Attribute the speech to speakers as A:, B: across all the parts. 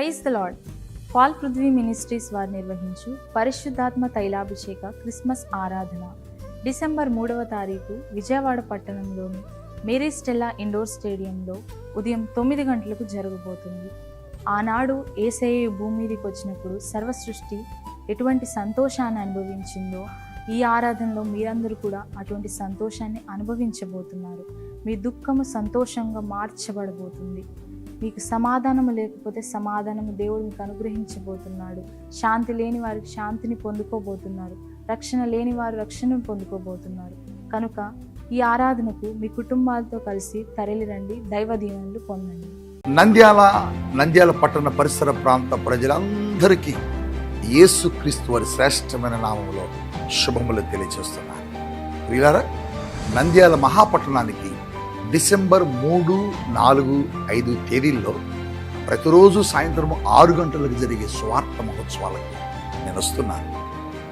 A: Praise the Lord. Paul Prithvi ministries వారు నిర్వహించు పరిశుద్ధాత్మ తైలాభిషేక క్రిస్మస్ ఆరాధన డిసెంబర్ 3వ తారీఖు విజయవాడ పట్టణంలోని మేరీ స్టెల్లా ఇండోర్ స్టేడియంలో ఉదయం 9 గంటలకు జరగబోతుంది. ఆనాడు యేసయ్య భూమి మీదకి వచ్చినప్పుడు సర్వ సృష్టి ఎటువంటి సంతోషాన్ని అనుభవించిందో ఈ ఆరాధనలో మీరందరూ కూడా అటువంటి సంతోషాన్ని అనుభవించబోతున్నారు. మీ దుఃఖము సంతోషంగా మార్చబడబోతుంది. మీకు సమాధానము లేకపోతే సమాధానము దేవుడు మీకు అనుగ్రహించబోతున్నాడు. శాంతి లేని వారికి శాంతిని పొందుకోబోతున్నారు. రక్షణ లేని వారు రక్షణను పొందుకోబోతున్నారు. కనుక ఈ ఆరాధనకు మీ కుటుంబాలతో కలిసి తరలిరండి, దైవ దీవెనలు పొందండి.
B: నంద్యాల పట్టణ పరిసర ప్రాంత ప్రజలందరికీ యేసుక్రీస్తు వారి శ్రేష్టమైన నామములో శుభములు తెలియజేస్తున్నారు. వీళ్ళారా, నంద్యాల మహాపట్టణానికి డిసెంబర్ 3, 4, 5 తేదీల్లో ప్రతిరోజు సాయంత్రం 6 గంటలకు జరిగే స్వార్థ మహోత్సవాలకు నేను వస్తున్నాను.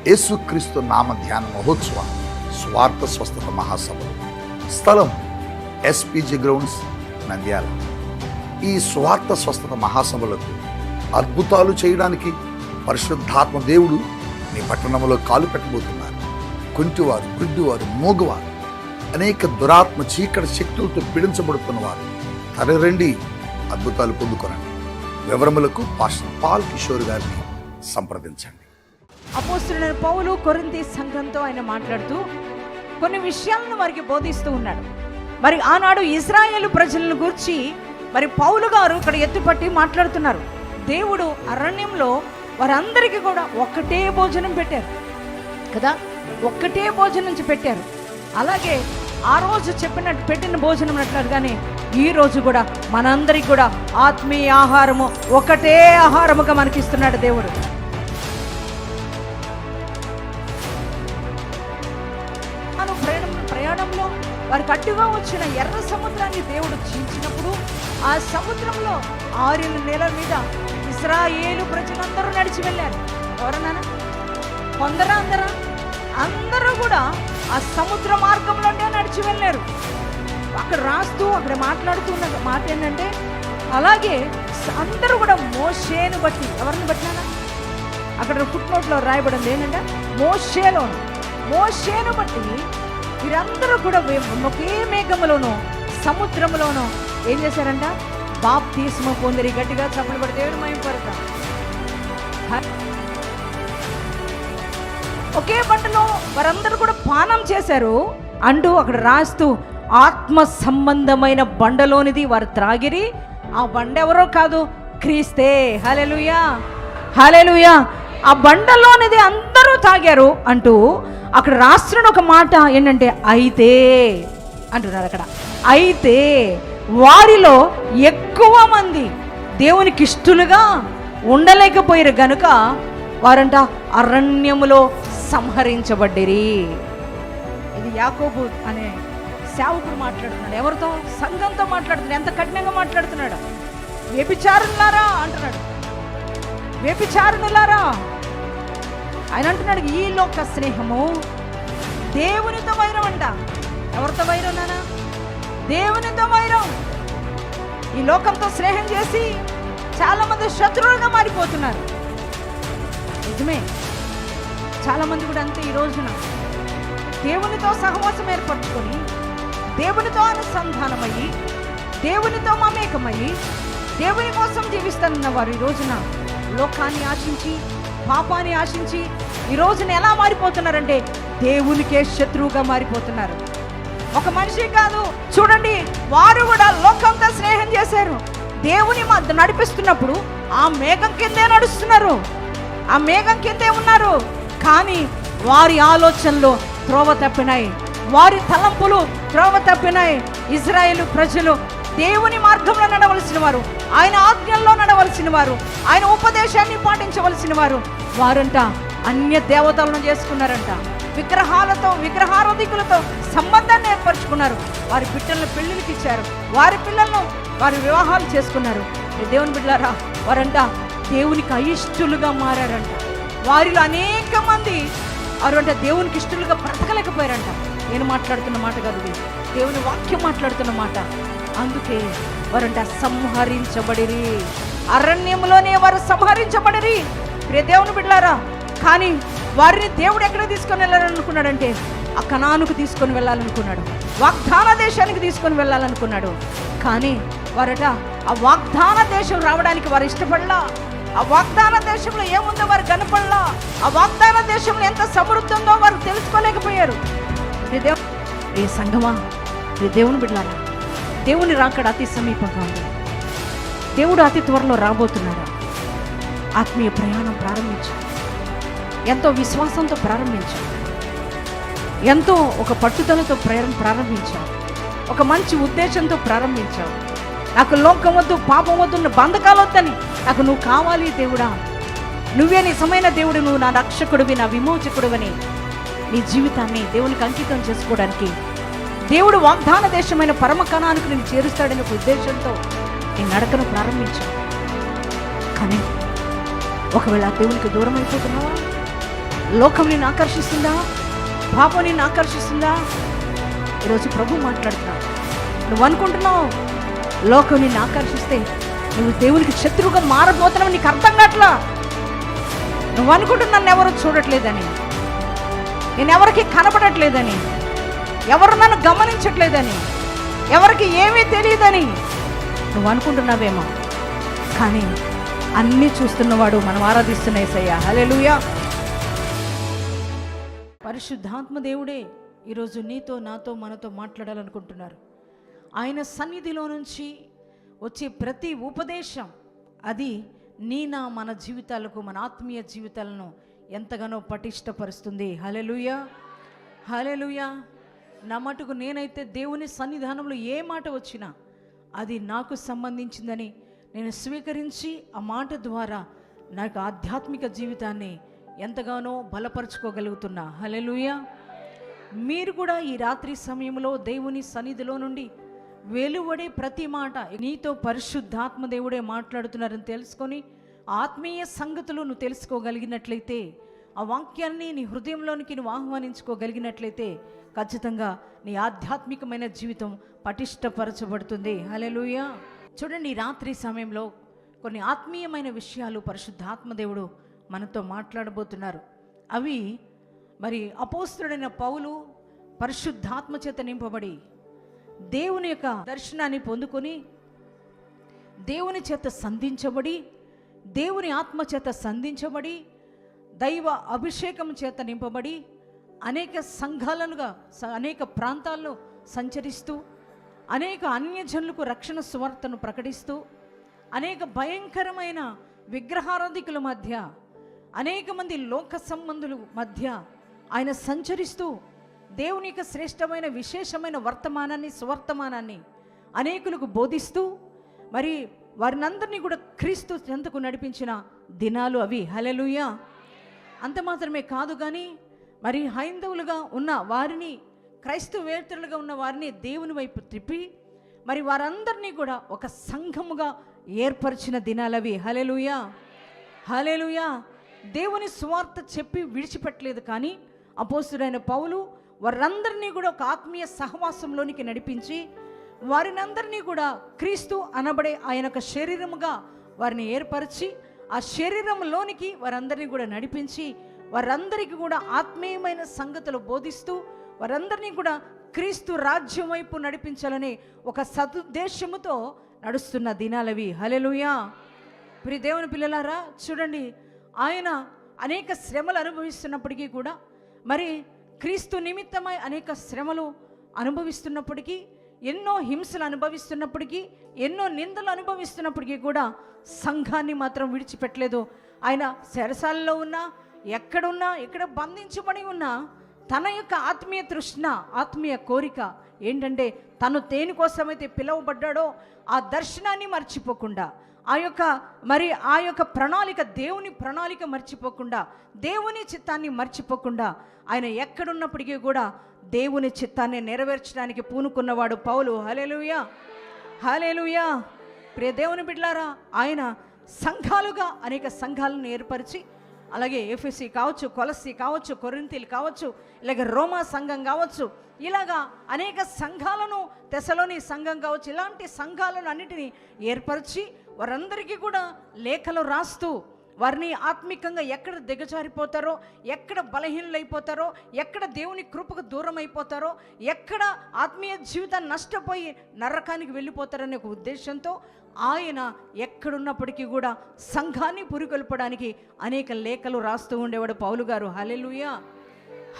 B: యేసుక్రీస్తు నామ ధ్యాన మహోత్సవం స్వార్థ స్వస్థత మహాసభలు. స్థలం ఎస్పీజీ గ్రౌండ్స్, నంద్యాల. ఈ స్వార్థ స్వస్థత మహాసభలకు అద్భుతాలు చేయడానికి పరిశుద్ధాత్మ దేవుడు మీ పట్టణంలో కాలు పెట్టబోతున్నారు. కుంటివారు, గుడ్డివారు, మూగవారు, అనేక దురాత్మ చీకటి శక్తులతో పీడించబడుతున్న వారు తరలిరండి, అద్భుతాలు పొందుకోనండి. వివరములకు పాస్టర్ పాల్ కిషోర్ గారిని సంప్రదించండి.
C: అపోస్తలుడైన పౌలు కొరింథీ సంఘంతో ఆయన మాట్లాడుతూ కొన్ని విషయాలను వారికి బోధిస్తూ ఉన్నాడు. మరి ఆనాడు ఇశ్రాయేలు ప్రజలను గూర్చి మరి పౌలు గారు ఇక్కడ ఎత్తుపట్టి మాట్లాడుతున్నారు. దేవుడు అరణ్యంలో వారందరికీ కూడా ఒక్కటే భోజనం పెట్టారు కదా, ఒక్కటే భోజనం నుంచి పెట్టారు. అలాగే ఆ రోజు పెట్టిన భోజనం అట్లాగానే ఈ రోజు కూడా మనందరికి కూడా ఆత్మీయ ఆహారము ఒకటే ఆహారముగా మనకిస్తున్నాడు దేవుడు. ప్రయాణంలో వారికి అడ్డుగా వచ్చిన ఎర్ర సముద్రాన్ని దేవుడు చీల్చినప్పుడు ఆ సముద్రంలో 6 నెలల మీద ఇశ్రాయేలు ప్రజలందరూ నడిచి వెళ్ళారు. ఎవరన్నా కొందరా అందరూ కూడా ఆ సముద్ర మార్గంలోనే నడిచి వెళ్ళారు. అక్కడ రాస్తూ అక్కడ మాట్లాడుతున్న మాట ఏంటంటే, అలాగే అందరూ కూడా మోషేను బట్టి, ఎవరిని బట్టినా అక్కడ ఫుట్ నోట్లో రాయబడింది ఏంటంటే మోషేను బట్టి వీరందరూ కూడా ఒకే మేఘములోనూ సముద్రంలోనూ ఏం చేశారంట, బాప్తిస్మం పొందిరి. గట్టిగా చప్పట్లు పడి దేవుని మహిమపడతాం. ఒకే బండలో వారందరూ కూడా పానం చేశారు అంటూ అక్కడ రాస్తూ, ఆత్మ సంబంధమైన బండలోనిది వారు త్రాగిరి. ఆ బండ ఎవరో కాదు, క్రీస్తే. హల్లెలూయా, హల్లెలూయా. ఆ బండలోనిది అందరూ తాగారు అంటూ అక్కడ రాస్తున్న ఒక మాట ఏంటంటే, అయితే అంటున్నారు అక్కడ. అయితే వారిలో ఎక్కువ మంది దేవునికి ఇష్టలుగా ఉండలేకపోయారు గనుక వారంట అరణ్యములో సంహరించబడ్డిరి. ఇది యాకోబు అనే సేవకుడు మాట్లాడుతున్నాడు. ఎవరితో? సంఘంతో మాట్లాడుతున్నాడు. ఎంత కఠినంగా మాట్లాడుతున్నాడు. వ్యభిచారులారా అంటున్నాడు, వ్యభిచారులారా. ఆయన అంటున్నాడు, ఈ లోక స్నేహము దేవునితో వైరం అంట. ఎవరితో వైరం నానా? దేవునితో వైరం. ఈ లోకంతో స్నేహం చేసి చాలా మంది శత్రువులుగా మారిపోతున్నారు. నిజమే, చాలా మంది కూడా అంతే. ఈ రోజున దేవునితో సహవాసం ఏర్పరచుకొని, దేవునితో అనుసంధానమయ్యి, దేవునితో మమేకమయ్యి, దేవుని కోసం జీవిస్తున్న వారు ఈ రోజున లోకాన్ని ఆశించి, పాపాన్ని ఆశించి ఈ రోజున ఎలా మారిపోతున్నారంటే దేవునికే శత్రువుగా మారిపోతున్నారు. ఒక మనిషి కాదు, చూడండి, వారు కూడా లోకంతో స్నేహం చేశారు. దేవుని నడిపిస్తున్నప్పుడు ఆ మేఘం కిందే నడుస్తున్నారు, ఆ మేఘం కిందే ఉన్నారు. కానీ వారి ఆలోచనలు త్రోవ తప్పినాయి, వారి తలంపులు త్రోవ తప్పినాయి. ఇశ్రాయేలు ప్రజలు దేవుని మార్గంలో నడవలసిన వారు, ఆయన ఆజ్ఞల్లో నడవలసిన వారు, ఆయన ఉపదేశాన్ని పాటించవలసిన వారు. వారంట అన్య దేవతలను చేసుకున్నారంట. విగ్రహారాధికులతో సంబంధాన్ని ఏర్పరచుకున్నారు. వారి బిడ్డలను పెళ్లికి ఇచ్చారు, వారి పిల్లలను వారి వివాహాలు చేసుకున్నారు. దేవుని బిడ్డలారా, వారంట దేవునికి అయిష్టులుగా మారారంట. వారిలో అనేక మంది వారంట దేవునికి ఇష్టలుగా బ్రతకలేకపోయారంట. నేను మాట్లాడుతున్న మాట కాదు, దేవుని వాక్యం మాట్లాడుతున్న మాట. అందుకే వారంట సంహరించబడిరి. అరణ్యంలోనే వారు సంహరించబడిరి. ప్రియ దేవుని బిడ్డలారా, కానీ వారిని దేవుడు ఎక్కడ తీసుకొని వెళ్ళాలనుకున్నాడంటే ఆ కనానుకు తీసుకొని వెళ్ళాలనుకున్నాడు, వాగ్దాన దేశానికి తీసుకొని వెళ్ళాలనుకున్నాడు. కానీ వారట ఆ వాగ్దాన దేశం రావడానికి వారు ఇష్టపడలా. ఆ వాగ్దాన దేశంలో ఏముందో వారు కనపడలా. ఆ వాగ్దాన దేశంలో ఎంత సమృద్ధి ఉందో వారు తెలుసుకోలేకపోయారు. ఏ సంగమా, దేవుని బిడ్డలారా, దేవుని రాకడ అతి సమీపంగా ఉంది. దేవుడు అతి త్వరలో రాబోతున్నాడు. ఆత్మీయ ప్రయాణం ప్రారంభించు. ఎంతో విశ్వాసంతో ప్రారంభించు. ఎంతో ఒక పట్టుదలతో ప్రారంభించావు. ఒక మంచి ఉద్దేశంతో ప్రారంభించావు. నాకు లోకం వద్దు, పాపం వద్దు, బంధకాలు వద్దని, నాకు నువ్వు కావాలి దేవుడా, నువ్వే నిజమైన దేవుడు, నువ్వు నా రక్షకుడివి, నా విమోచకుడివని నీ జీవితాన్ని దేవునికి అంకితం చేసుకోవడానికి దేవుడు వాగ్దాన దేశమైన పరమకణానికి నేను చేరుస్తాడనే ఒక ఉద్దేశంతో నీ నడకను ప్రారంభించావు. కానీ ఒకవేళ దేవునికి దూరం అయిపోతున్నావా? లోకం నిన్ను ఆకర్షిస్తుందా? పాపం నిన్ను ఆకర్షిస్తుందా? ఈరోజు ప్రభు మాట్లాడుతున్నావు. నువ్వు అనుకుంటున్నావు లోకం నిన్ను ఆకర్షిస్తే నువ్వు దేవునికి శత్రువుగా మారబోతున్నావు. నీకు అర్థం కావట్లా. నువ్వు అనుకుంటున్నా నన్ను ఎవరు చూడట్లేదని, నేను ఎవరికి కనపడట్లేదని, ఎవరు నన్ను గమనించట్లేదని, ఎవరికి ఏమీ తెలియదని నువ్వు అనుకుంటున్నావేమో. కానీ అన్నీ చూస్తున్నవాడు మనం ఆరాధిస్తున్న యేసయ్య. హల్లెలూయా. పరిశుద్ధాత్మ దేవుడే ఈరోజు నీతో, నాతో, మనతో మాట్లాడాలనుకుంటున్నారు. ఆయన సన్నిధిలో నుంచి వచ్చే ప్రతి ఉపదేశం అది మన జీవితాలకు, మన ఆత్మీయ జీవితాలను ఎంతగానో పటిష్టపరుస్తుంది. హల్లెలూయా, హల్లెలూయా. నా మటుకు నేనైతే దేవుని సన్నిధానంలో ఏ మాట వచ్చినా అది నాకు సంబంధించిందని నేను స్వీకరించి ఆ మాట ద్వారా నాకు ఆధ్యాత్మిక జీవితాన్ని ఎంతగానో బలపరుచుకోగలుగుతున్నా. హల్లెలూయా. మీరు కూడా ఈ రాత్రి సమయంలో దేవుని సన్నిధిలో నుండి వెలువడే ప్రతి మాట నీతో పరిశుద్ధాత్మ దేవుడే మాట్లాడుతున్నారని తెలుసుకొని ఆత్మీయ సంగతులు నువ్వు తెలుసుకోగలిగినట్లయితే, ఆ వాక్యాన్ని నీ హృదయంలోనికి నువ్వు ఆహ్వానించుకోగలిగినట్లయితే ఖచ్చితంగా నీ ఆధ్యాత్మికమైన జీవితం పటిష్టపరచబడుతుంది. హల్లెలూయా. చూడండి, ఈ రాత్రి సమయంలో కొన్ని ఆత్మీయమైన విషయాలు పరిశుద్ధాత్మ దేవుడు మనతో మాట్లాడబోతున్నారు. అవి మరి అపోస్తలుడైన పౌలు పరిశుద్ధాత్మ చేత నింపబడి దేవుని యొక్క దర్శనాన్ని పొందుకొని దేవుని చేత సంధించబడి, దేవుని ఆత్మ చేత సంధించబడి, దైవ అభిషేకం చేత నింపబడి అనేక సంఘాలుగా అనేక ప్రాంతాల్లో సంచరిస్తూ అనేక అన్యజనులకు రక్షణ సువార్తను ప్రకటిస్తూ అనేక భయంకరమైన విగ్రహారాధికుల మధ్య, అనేక మంది లోక సంబంధుల మధ్య ఆయన సంచరిస్తూ దేవుని యొక్క శ్రేష్టమైన విశేషమైన వర్తమానాన్ని, సువర్తమానాన్ని అనేకులకు బోధిస్తూ మరి వారినందరినీ కూడా క్రీస్తు చెంతకు నడిపించిన దినాలు అవి. హల్లెలూయా. అంత మాత్రమే కాదు, కానీ మరి హైందవులుగా ఉన్న వారిని, క్రైస్తవేతరులుగా ఉన్న వారిని దేవుని వైపు త్రిప్పి మరి వారందరినీ కూడా ఒక సంఘముగా ఏర్పరిచిన దినాలవి. హల్లెలూయా, హల్లెలూయా. దేవుని సువార్త చెప్పి విడిచిపెట్టలేదు, కానీ అపోస్తలుడైన పౌలు వారందరినీ కూడా ఒక ఆత్మీయ సహవాసంలోనికి నడిపించి వారినందరినీ కూడా క్రీస్తు అనబడే ఆయన యొక్క శరీరముగా వారిని ఏర్పరిచి ఆ శరీరంలోనికి వారందరినీ కూడా నడిపించి వారందరికీ కూడా ఆత్మీయమైన సంగతులు బోధిస్తూ వారందరినీ కూడా క్రీస్తు రాజ్యం వైపు నడిపించాలనే ఒక సదుద్దేశముతో నడుస్తున్న దినాలవి. హల్లెలూయా. ప్రియ దేవుని పిల్లలారా, చూడండి, ఆయన అనేక శ్రమలు అనుభవిస్తున్నప్పటికీ కూడా, మరి క్రీస్తు నిమిత్తమై అనేక శ్రమలు అనుభవిస్తున్నప్పటికీ, ఎన్నో హింసలు అనుభవిస్తున్నప్పటికీ, ఎన్నో నిందలు అనుభవిస్తున్నప్పటికీ కూడా సంఘాన్ని మాత్రం విడిచిపెట్టలేదు. ఆయన చెరసాలలో ఉన్నా, ఎక్కడున్నా, ఎక్కడ బంధించబడి ఉన్నా తన యొక్క ఆత్మీయ తృష్ణ, ఆత్మీయ కోరిక ఏంటంటే తను దేనికోసమైతే పిలువబడ్డాడో ఆ దర్శనాన్ని మర్చిపోకుండా, ఆ యొక్క ప్రణాళిక, దేవుని ప్రణాళిక మర్చిపోకుండా, దేవుని చిత్తాన్ని మర్చిపోకుండా ఆయన ఎక్కడున్నప్పటికీ కూడా దేవుని చిత్తాన్ని నెరవేర్చడానికి పూనుకున్నవాడు పౌలు. హల్లెలూయా, హల్లెలూయా. ప్రియ దేవుని బిడ్డలారా, ఆయన సంఘాలుగా అనేక సంఘాలను ఏర్పరిచి అలాగే ఎఫెసీ కావచ్చు, కొలస్సీ కావచ్చు, కొరింథీలు కావచ్చు, ఇలాగ రోమా సంఘం కావచ్చు, ఇలాగా అనేక సంఘాలను, తెసలోని సంఘం కావచ్చు, ఇలాంటి సంఘాలను అన్నిటినీ ఏర్పరిచి వారందరికీ కూడా లేఖలు రాస్తూ వారిని ఆత్మికంగా ఎక్కడ దిగజారిపోతారో, ఎక్కడ బలహీనులైపోతారో, ఎక్కడ దేవుని కృపకు దూరం అయిపోతారో, ఎక్కడ ఆత్మీయ జీవితాన్ని నష్టపోయి నరకానికి వెళ్ళిపోతారనే ఒక ఉద్దేశంతో ఆయన ఎక్కడున్నప్పటికీ కూడా సంఘాన్ని పురికొల్పడానికి అనేక లేఖలు రాస్తూ ఉండేవాడు పౌలు గారు. హల్లెలూయా,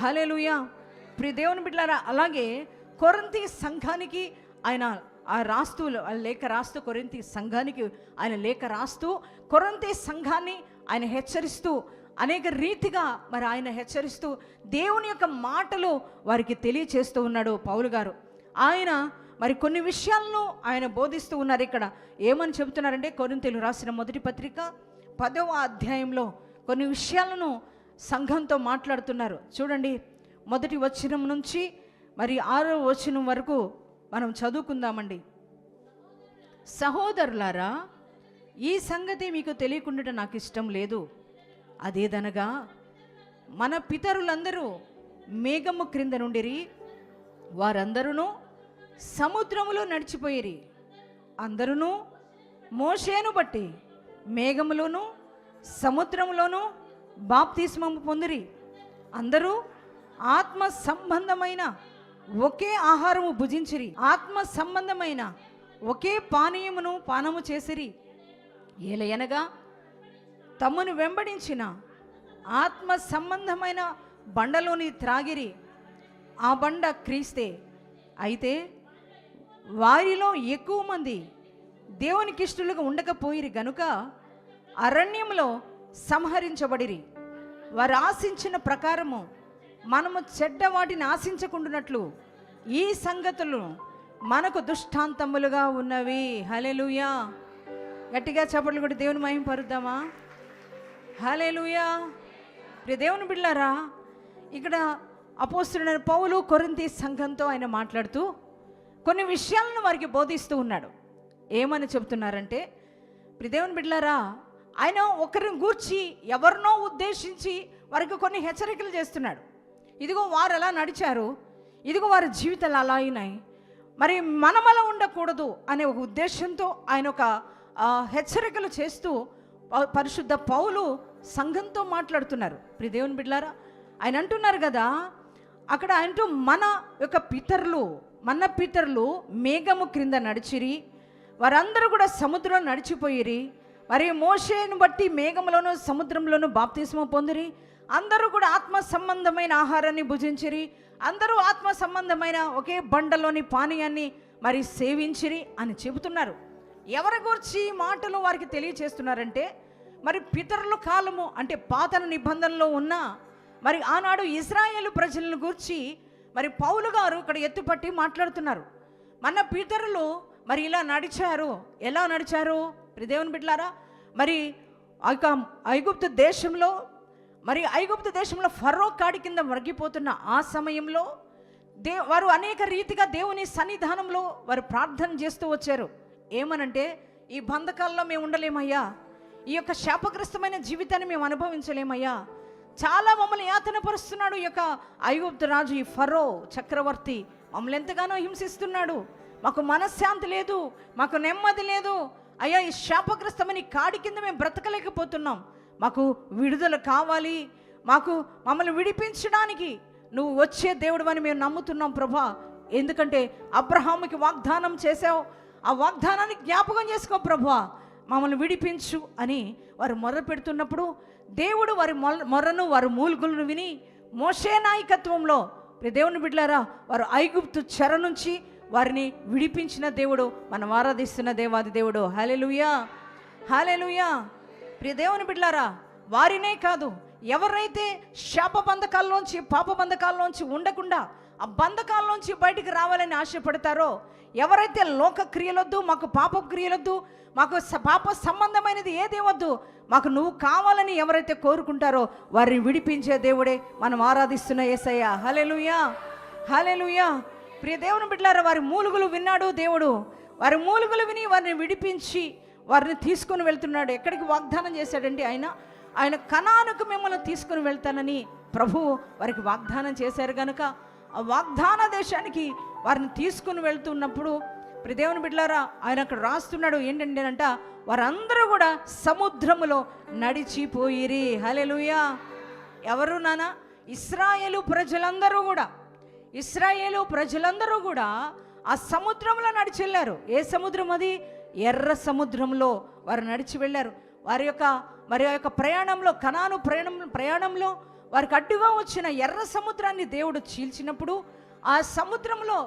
C: హల్లెలూయా. ప్రియ దేవుని బిడ్డలారా, అలాగే కొరింథీ సంఘానికి ఆయన లేఖ రాస్తూ కొరింథీ సంఘానికి ఆయన లేఖ రాస్తూ కొరింథీ సంఘాన్ని ఆయన హెచ్చరిస్తూ అనేక రీతిగా మరి ఆయన హెచ్చరిస్తూ దేవుని యొక్క మాటలు వారికి తెలియచేస్తూ ఉన్నాడు పౌలు గారు. ఆయన మరి కొన్ని విషయాలను ఆయన బోధిస్తూ ఉన్నారు. ఇక్కడ ఏమని చెబుతున్నారంటే, కొరింథీయులకు రాసిన మొదటి పత్రిక 10వ అధ్యాయంలో కొన్ని విషయాలను సంఘంతో మాట్లాడుతున్నారు. చూడండి, మొదటి వచనం నుంచి మరి 6వ వచనం వరకు మనం చదువుకుందామండి. సహోదరులారా, ఈ సంగతి మీకు తెలియకుండా నాకు ఇష్టం లేదు. అదేదనగా మన పితరులందరూ మేఘము క్రింద నుండిరి, వారందరూ సముద్రములో నడిచిపోయిరి. అందరూ మోషేను బట్టి మేఘములోను సముద్రములోను బాప్తిస్మము పొందిరి. అందరూ ఆత్మ సంబంధమైన ఒకే ఆహారము భుజించిరి, ఆత్మ సంబంధమైన ఒకే పానీయమును పానము చేసిరి. ఏలయనగా తమను వెంబడించిన ఆత్మ సంబంధమైన బండలోని త్రాగిరి. ఆ బండ క్రీస్తే. అయితే వారిలో ఎక్కువ మంది దేవునికి ఇష్టలుగా ఉండకపోయిరి గనుక అరణ్యంలో సంహరించబడిరి. వారు ఆశించిన ప్రకారము మనము చెడ్డ వాటిని ఆశించకుండానట్లు ఈ సంగతులు మనకు దృష్టాంతములుగా ఉన్నవి. హల్లెలూయా. గట్టిగా చప్పట్లు కొట్టి దేవుని మహిమ పరుద్దామా? హల్లెలూయా. ప్రియ దేవుని బిడ్డలారా, ఇక్కడ అపోస్తలుడైన పౌలు కొరింథీ సంఘంతో ఆయన మాట్లాడుతూ కొన్ని విషయాలను వారికి బోధిస్తూ ఉన్నాడు. ఏమని చెబుతున్నారంటే, ప్రియ దేవుని బిడ్డలారా, ఆయన ఒకరిని గూర్చి ఎవరినో ఉద్దేశించి వారికి కొన్ని హెచ్చరికలు చేస్తున్నాడు. ఇదిగో వారు ఎలా నడిచారు, ఇదిగో వారి జీవితాలు అలా అయినాయి, మరి మనం అలా ఉండకూడదు అనే ఒక ఉద్దేశంతో ఆయన ఒక హెచ్చరికలు చేస్తూ పరిశుద్ధ పౌలు సంఘంతో మాట్లాడుతున్నారు. ప్రియ దేవుని బిడ్డలారా, ఆయన అంటున్నారు కదా, అక్కడ అంటూ మన పితరులు మేఘము క్రింద నడిచిరి, వారందరూ కూడా సముద్రంలో నడిచిపోయిరి. మరి మోషేను బట్టి మేఘములోను సముద్రంలోను బాప్తిస్మం పొందిరి. అందరూ కూడా ఆత్మ సంబంధమైన ఆహారాన్ని భుజించిరి. అందరూ ఆత్మ సంబంధమైన ఒకే బండలోని పానీయాన్ని మరి సేవించిరి అని చెబుతున్నారు. ఎవరి గురించి మాటలు వారికి తెలియచేస్తున్నారంటే, మరి పితరుల కాలము అంటే పాత నిబంధనలో ఉన్న మరి ఆనాడు ఇశ్రాయేలు ప్రజలను గురించి మరి పౌలు గారు ఇక్కడ ఎత్తుపట్టి మాట్లాడుతున్నారు. మన పితరులు మరి ఇలా నడిచారు. ఎలా నడిచారు? దేవుని బిడ్డలారా, మరి ఐగుప్తు దేశంలో ఫరో కాడి కింద మరిగిపోతున్న ఆ సమయంలో వారు అనేక రీతిగా దేవుని సన్నిధానంలో వారు ప్రార్థన చేస్తూ వచ్చారు. ఏమనంటే, ఈ బంధకాల్లో మేము ఉండలేమయ్యా, ఈ యొక్క శాపగ్రస్తమైన జీవితాన్ని మేము అనుభవించలేమయ్యా, చాలా మమ్మల్ని యాతన పరుస్తున్నాడు ఈ యొక్క ఐగుప్తు రాజు, ఈ ఫరో చక్రవర్తి మమ్మల్ని ఎంతగానో హింసిస్తున్నాడు, మాకు మనశ్శాంతి లేదు, మాకు నెమ్మది లేదు అయ్యా, ఈ శాపగ్రస్తమైన కాడి కింద మేము బ్రతకలేకపోతున్నాం, మాకు విడుదల కావాలి, మమ్మల్ని విడిపించడానికి నువ్వు వచ్చే దేవుడు అని మేము నమ్ముతున్నాం ప్రభా. ఎందుకంటే అబ్రహాముకి వాగ్దానం చేసావు, ఆ వాగ్దానాన్ని జ్ఞాపకం చేసుకో ప్రభా, మమ్మల్ని విడిపించు అని వారు మొర్ర పెడుతున్నప్పుడు దేవుడు వారి మొర్రను వారి మూలుగులను విని మోషే నాయకత్వంలో దేవుని బిడ్డలారా వారు ఐగుప్తు చెర నుంచి వారిని విడిపించిన దేవుడు, మనం ఆరాధిస్తున్న దేవాది దేవుడు. హల్లెలూయా, హల్లెలూయా. ప్రియ దేవుని బిడ్డలారా, వారినే కాదు, ఎవరైతే శాప బంధకాల్లోంచి పాప బంధకాల్లోంచి ఉండకుండా ఆ బంధకాల్లోంచి బయటికి రావాలని ఆశపడతారో, ఎవరైతే లోక క్రియలొద్దు, మాకు పాప క్రియలొద్దు, మాకు పాప సంబంధమైనది ఏది వద్దు, మాకు నువ్వు కావాలని ఎవరైతే కోరుకుంటారో వారిని విడిపించే దేవుడే మనం ఆరాధిస్తున్న యేసయ్య. హల్లెలూయా, హల్లెలూయా. ప్రియ దేవుని బిడ్డలారా, వారి మూలుగులు విన్నాడు దేవుడు. వారి మూలుగులు విని వారిని విడిపించి వారిని తీసుకొని వెళ్తున్నాడు. ఎక్కడికి వాగ్దానం చేశాడంటే ఆయన ఆయన కనానుకు మిమ్మల్ని తీసుకుని వెళ్తానని ప్రభువు వారికి వాగ్దానం చేశారు కనుక ఆ వాగ్దాన దేశానికి వారిని తీసుకుని వెళ్తున్నప్పుడు దేవుని బిడ్డలారా, ఆయన అక్కడ రాస్తున్నాడు ఏంటంటేనంట, వారందరూ కూడా సముద్రములో నడిచిపోయిరి. హల్లెలూయా. ఎవరు నానా? ఇశ్రాయేలు ప్రజలందరూ కూడా ఆ సముద్రంలో నడిచి వెళ్ళారు. ఏ సముద్రం అది? ఎర్ర సముద్రంలో వారు నడిచి వెళ్ళారు. వారి యొక్క ప్రయాణంలో, కనాను ప్రయాణంలో వారికి అడ్డుగా వచ్చిన ఎర్ర సముద్రాన్ని దేవుడు చీల్చినప్పుడు ఆ సముద్రంలో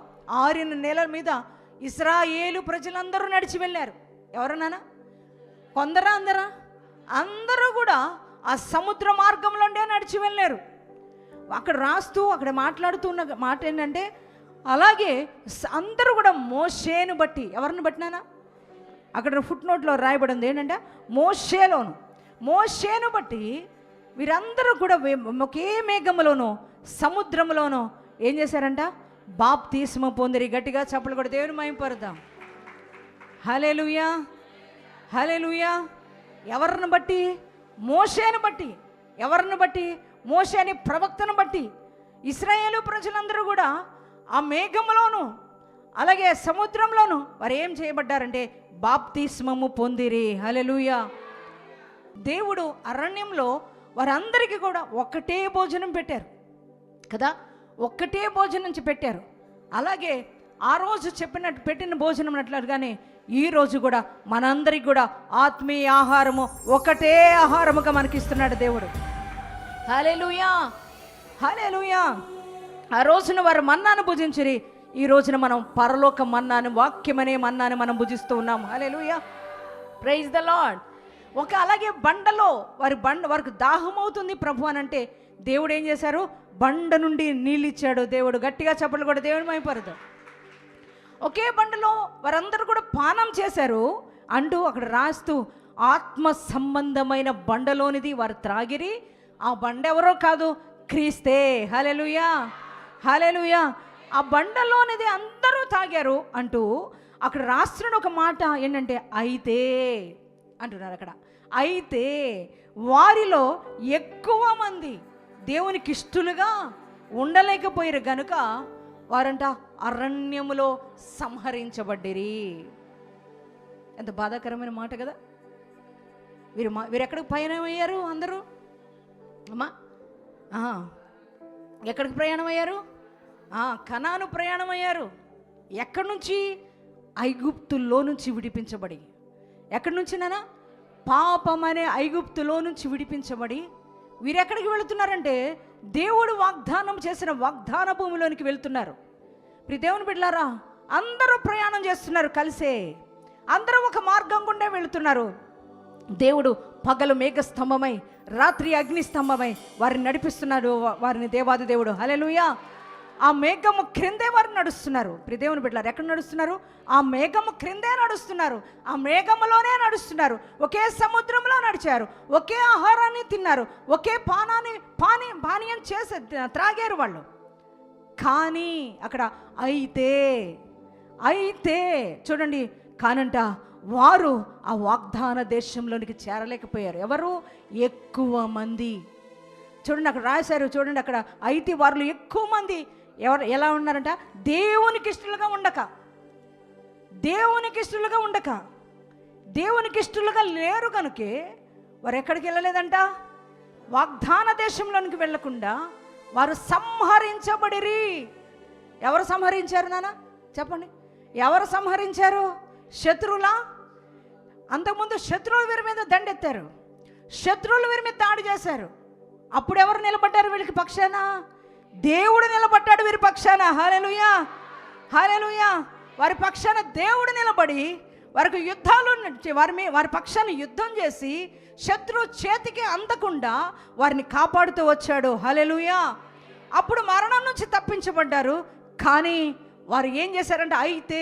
C: ఆరిన నేల మీద ఇశ్రాయేలు ప్రజలందరూ నడిచి వెళ్ళారు. ఎవరు నాన్న? కొందరా? అందరూ కూడా ఆ సముద్ర మార్గంలోనే నడిచి వెళ్ళారు. అక్కడ మాట్లాడుతున్న మాట ఏంటంటే, అలాగే అందరూ కూడా మోషేను బట్టి, ఎవరిని బట్టినానా? అక్కడ ఫుట్ నోట్లో రాయబడింది ఏంటంటే, మోషేను బట్టి వీరందరూ కూడా ఒకే మేఘములోనూ సముద్రములోనూ ఏం చేశారంట? బాప్తిస్మ పొందిరి. గట్టిగా చప్పలు కూడా దేవుని మహిమపరుద్దాం. హల్లెలూయా, హల్లెలూయా. ఎవరిని బట్టి? మోషేను బట్టి. ఎవరిని బట్టి? మోషే అనే ప్రవక్తను బట్టి ఇశ్రాయేలు ప్రజలందరూ కూడా ఆ మేఘములోను అలాగే సముద్రంలోను వారు ఏం చేయబడ్డారంటే బాప్తిస్మము పొందిరి. హల్లెలూయా. దేవుడు అరణ్యంలో వారందరికీ కూడా ఒక్కటే భోజనం పెట్టారు కదా, ఒక్కటే భోజనం పెట్టారు. అలాగే ఆ రోజు పెట్టిన భోజనం అట్లాగానే ఈ రోజు కూడా మనందరికి కూడా ఆత్మీయ ఆహారము ఒకటే ఆహారముగా మనకిస్తున్నాడు దేవుడు. హల్లెలూయా, హల్లెలూయా. ఆ రోజున వారు మన్నాను భుజించిరి. ఈ రోజున మనం పరలోక మన్నాను, వాక్యమనే మన్నాను మనం భుజిస్తూ ఉన్నాం. హల్లెలూయా, ప్రైజ్ ద లార్డ్. అలాగే బండలో వారికి దాహం అవుతుంది ప్రభు అని అంటే దేవుడు ఏం చేశారు? బండ నుండి నీళ్ళు ఇచ్చాడు దేవుడు. గట్టిగా చప్పట్లు కూడా దేవుని మహిమపరుద్దాం. ఒకే బండలో వారందరూ కూడా పానం చేశారు అంటూ అక్కడ రాస్తూ ఆత్మ సంబంధమైన బండలోనిది వారు త్రాగిరి. ఆ బండ ఎవరో కాదు, క్రీస్తే. హల్లెలూయా, హల్లెలూయా. ఆ బండలోనిది అందరూ తాగారు అంటూ అక్కడ రాస్తున్న ఒక మాట ఏంటంటే, అయితే అంటున్నారు అక్కడ. అయితే వారిలో ఎక్కువ మంది దేవునికి ఇష్టలుగా ఉండలేకపోయారు గనుక వారంట అరణ్యములో సంహరించబడ్డిరి. ఎంత బాధాకరమైన మాట కదా. వీరు ఎక్కడికి ప్రయాణమయ్యారు? అందరూ అమ్మా ఎక్కడికి ప్రయాణమయ్యారు? కనాను ప్రయాణమయ్యారు. ఎక్కడి నుంచి? ఐగుప్తులో నుంచి విడిపించబడి. ఎక్కడి నుంచి నానా? పాపం అనే ఐగుప్తులో నుంచి విడిపించబడి వీరెక్కడికి వెళుతున్నారంటే దేవుడు వాగ్దానం చేసిన వాగ్దాన భూమిలోనికి వెళ్తున్నారు. దేవుని బిడ్డలారా, అందరూ ప్రయాణం చేస్తున్నారు కలిసే, అందరూ ఒక మార్గం గుండా వెళుతున్నారు. దేవుడు పగలు మేఘస్తంభమై రాత్రి అగ్నిస్తంభమై వారిని నడిపిస్తున్నాడు. వారిని దేవాది దేవుడు. హల్లెలూయా. ఆ మేఘము క్రిందే వారు నడుస్తున్నారు. దేవుని బిడ్డలారా, ఎక్కడ నడుస్తున్నారు? ఆ మేఘము క్రిందే నడుస్తున్నారు. ఆ మేఘములోనే నడుస్తున్నారు. ఒకే సముద్రంలో నడిచారు. ఒకే ఆహారాన్ని తిన్నారు. ఒకే పానీయం చేసి త్రాగారు వాళ్ళు. కానీ అక్కడ అయితే చూడండి, కానంట వారు ఆ వాగ్దాన దేశంలోనికి చేరలేకపోయారు. ఎవరు? ఎక్కువ మంది. చూడండి అక్కడ రాశారు. చూడండి అక్కడ, అయితే వారిలో ఎక్కువ మంది ఎలా ఉన్నారంట? దేవునికి ఇష్టలుగా లేరు కనుకే వారు ఎక్కడికి వెళ్ళలేదంట? వాగ్దాన దేశంలోనికి వెళ్ళకుండా వారు సంహరించబడిరి. ఎవరు సంహరించారు నాన్న? చెప్పండి, ఎవరు సంహరించారు? శత్రువులా? అంతకుముందు శత్రువులు వీరి మీద దండెత్తారు, శత్రువులు వీరి మీద దాడి చేశారు. అప్పుడు ఎవరు నిలబడ్డారు వీరికి పక్షాన? దేవుడు నిలబడ్డాడు వీరి పక్షాన. హల్లెలూయా, హల్లెలూయా. వారి పక్షాన దేవుడు నిలబడి వారికి వారి పక్షాన్ని యుద్ధం చేసి శత్రు చేతికి అందకుండా వారిని కాపాడుతూ వచ్చాడు. హల్లెలూయా. అప్పుడు మరణం నుంచి తప్పించబడ్డారు. కానీ వారు ఏం చేశారంటే, అయితే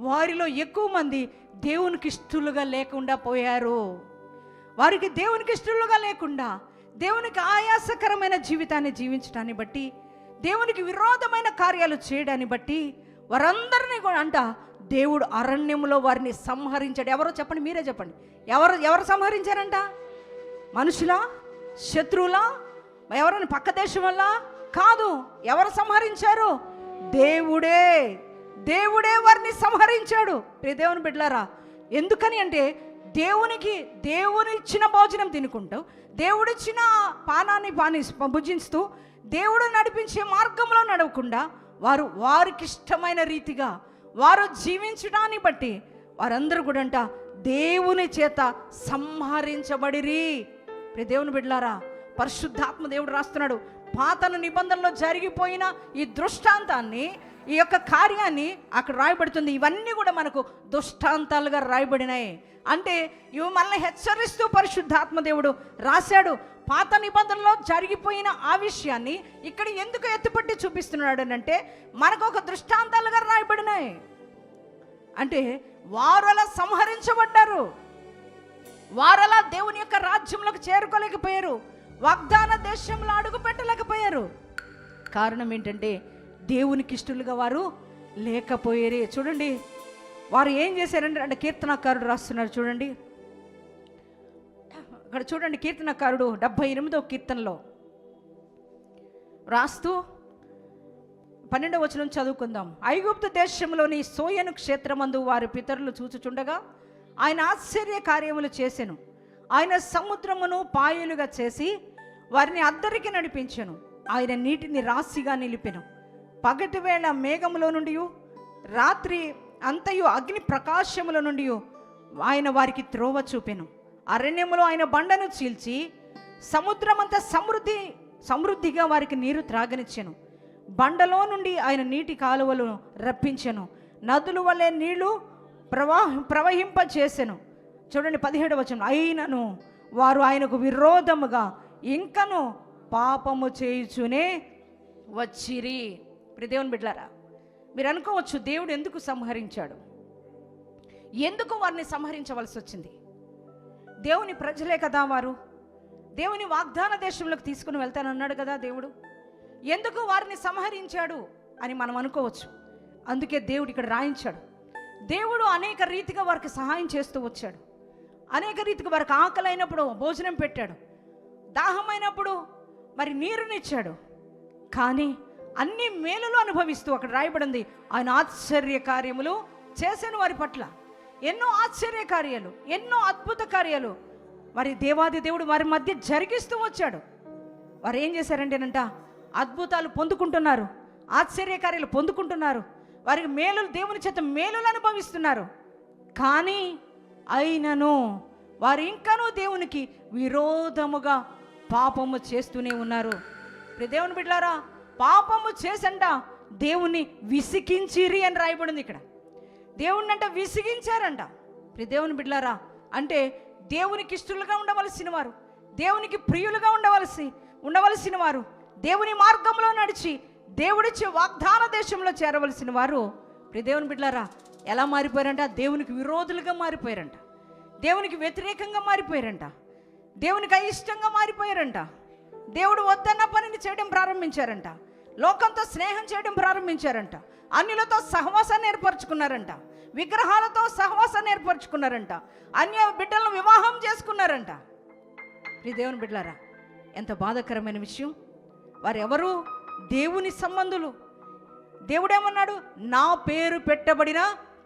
C: వారిలో ఎక్కువ మంది దేవునికి ఇష్టలుగా లేకుండా పోయారు. వారికి దేవునికి ఇష్టలుగా లేకుండా దేవునికి ఆయాసకరమైన జీవితాన్ని జీవించడాన్ని బట్టి, దేవునికి విరోధమైన కార్యాలు చేయడాన్ని బట్టి వారందరినీ కూడా దేవుడు అరణ్యంలో వారిని సంహరించాడు. ఎవరో చెప్పండి, మీరే చెప్పండి. ఎవరు సంహరించారంట? మనుషులా, శత్రువులా, ఎవరైనా పక్క దేశం వల్ల కాదు. ఎవరు సంహరించారు? దేవుడే. దేవుడే వారిని సంహరించాడు. ప్రియ దేవుని బిడ్డలారా, ఎందుకని అంటే దేవుని ఇచ్చిన భోజనం తినుకుంటూ, దేవుడిచ్చిన పానాన్ని భుజిస్తూ, దేవుడు నడిపించే మార్గంలో నడవకుండా వారికి ఇష్టమైన రీతిగా వారు జీవించడాన్ని బట్టి వారందరూ కూడా అంట దేవుని చేత సంహరించబడిరి. ప్రియ దేవుని బిడ్డలారా, పరిశుద్ధాత్మ దేవుడు రాస్తున్నాడు, పాత నిబంధనలో జరిగిపోయిన ఈ దృష్టాంతాన్ని, ఈ యొక్క కార్యాన్ని అక్కడ రాయబడుతుంది. ఇవన్నీ కూడా మనకు దృష్టాంతాలుగా రాయబడినాయి. అంటే ఇవి మనల్ని హెచ్చరిస్తూ పరిశుద్ధాత్మ దేవుడు రాశాడు. పాత నిబంధనలో జరిగిపోయిన ఆ విషయాన్ని ఇక్కడ ఎందుకు ఎత్తుపట్టి చూపిస్తున్నాడు అంటే మనకు ఒక దృష్టాంతాలుగా రాయబడినాయి. అంటే వారు అలా సంహరించబడ్డారు, వారు అలా దేవుని యొక్క రాజ్యంలోకి చేరుకోలేకపోయారు, వాగ్దాన దేశంలో అడుగు పెట్టలేకపోయారు. కారణం ఏంటంటే దేవునికి ఇష్టలుగా వారు లేకపోయారు. చూడండి వారు ఏం చేశారంటే, అంటే కీర్తనకారుడు రాస్తున్నారు చూడండి, అక్కడ చూడండి. కీర్తనకారుడు 78వ కీర్తనలో రాస్తూ 12వ వచనం చదువుకుందాం. ఐగుప్తు దేశంలోని సోయను క్షేత్రమందు వారి పితరులు చూచుచుండగా ఆయన ఆశ్చర్య కార్యములు చేసెను. ఆయన సముద్రమును పాయలుగా చేసి వారిని అద్దరికి నడిపించెను. ఆయన నీటిని రాశిగా నిలిపెను. పగటి వేళ మేఘములో నుండి, రాత్రి అంతయు అగ్ని ప్రకాశముల నుండి ఆయన వారికి త్రోవ చూపెను. అరణ్యములో ఆయన బండను చీల్చి సముద్రమంతా సమృద్ధిగా వారికి నీరు త్రాగనిచ్చెను. బండలో నుండి ఆయన నీటి కాలువలు రప్పించెను. నదుల వలె నీళ్లు ప్రవహింపచేసెను. చూడండి 17వ వచనం. అయినను వారు ఆయనకు విరోధముగా ఇంకను పాపము చేయుచునే వచ్చిరి. దేవుని బిడ్డలారా, మీరు అనుకోవచ్చు దేవుడు ఎందుకు సంహరించాడు, ఎందుకు వారిని సంహరించవలసి వచ్చింది? దేవుని ప్రజలే కదా వారు, దేవుని వాగ్దాన దేశంలోకి తీసుకుని వెళ్తానన్నాడు కదా దేవుడు, ఎందుకు వారిని సంహరించాడు అని మనం అనుకోవచ్చు. అందుకే దేవుడు ఇక్కడ రాయించాడు. దేవుడు అనేక రీతిగా వారికి సహాయం చేస్తూ వచ్చాడు. అనేక రీతిగా వారికి ఆకలైనప్పుడు భోజనం పెట్టాడు, దాహమైనప్పుడు మరి నీరునిచ్చాడు. కానీ అన్ని మేలులు అనుభవిస్తూ అక్కడ రాయబడింది ఆయన ఆశ్చర్య కార్యములు చేశాను వారి పట్ల. ఎన్నో ఆశ్చర్య కార్యాలు, ఎన్నో అద్భుత కార్యాలు మరి దేవాది దేవుడు వారి మధ్య జరిగిస్తూ వచ్చాడు. వారు ఏం చేశారంటేనంట, అద్భుతాలు పొందుకుంటున్నారు, ఆశ్చర్య కార్యాలు పొందుకుంటున్నారు, వారికి మేలులు, దేవుని చేత మేలులు అనుభవిస్తున్నారు. కానీ అయినను వారు ఇంకనూ దేవునికి విరోధముగా పాపము చేస్తూనే ఉన్నారు. దేవుని బిడ్డలారా, పాపము చేసంట దేవుణ్ణి విసిగించిరి అని రాయబడింది ఇక్కడ. దేవుణ్ణి అంటే విసిగించారంట. దేవుని బిడ్డలారా, అంటే దేవునికి ఇష్టలుగా ఉండవలసిన వారు, దేవునికి ప్రియులుగా ఉండవలసిన వారు, దేవుని మార్గంలో నడిచి దేవుడిచ్చే వాగ్దాన దేశంలో చేరవలసిన వారు దేవుని బిడ్డలారా ఎలా మారిపోయారంట? దేవునికి విరోధులుగా మారిపోయారంట, దేవునికి వ్యతిరేకంగా మారిపోయారంట, దేవునికి అయిష్టంగా మారిపోయారంట, దేవుడు వద్దన్న పనిని చేయడం ప్రారంభించారంట, లోకంతో స్నేహం చేయడం ప్రారంభించారంట, అన్యులతో సహవాసాన్ని ఏర్పరచుకున్నారంట, విగ్రహాలతో సహవాసాన్ని ఏర్పరచుకున్నారంట, అన్య బిడ్డలను వివాహం చేసుకున్నారంట. దేవుని బిడ్డలారా, ఎంత బాధాకరమైన విషయం. వారెవరు? దేవుని సంబంధులు. దేవుడేమన్నాడు? నా పేరు పెట్టబడిన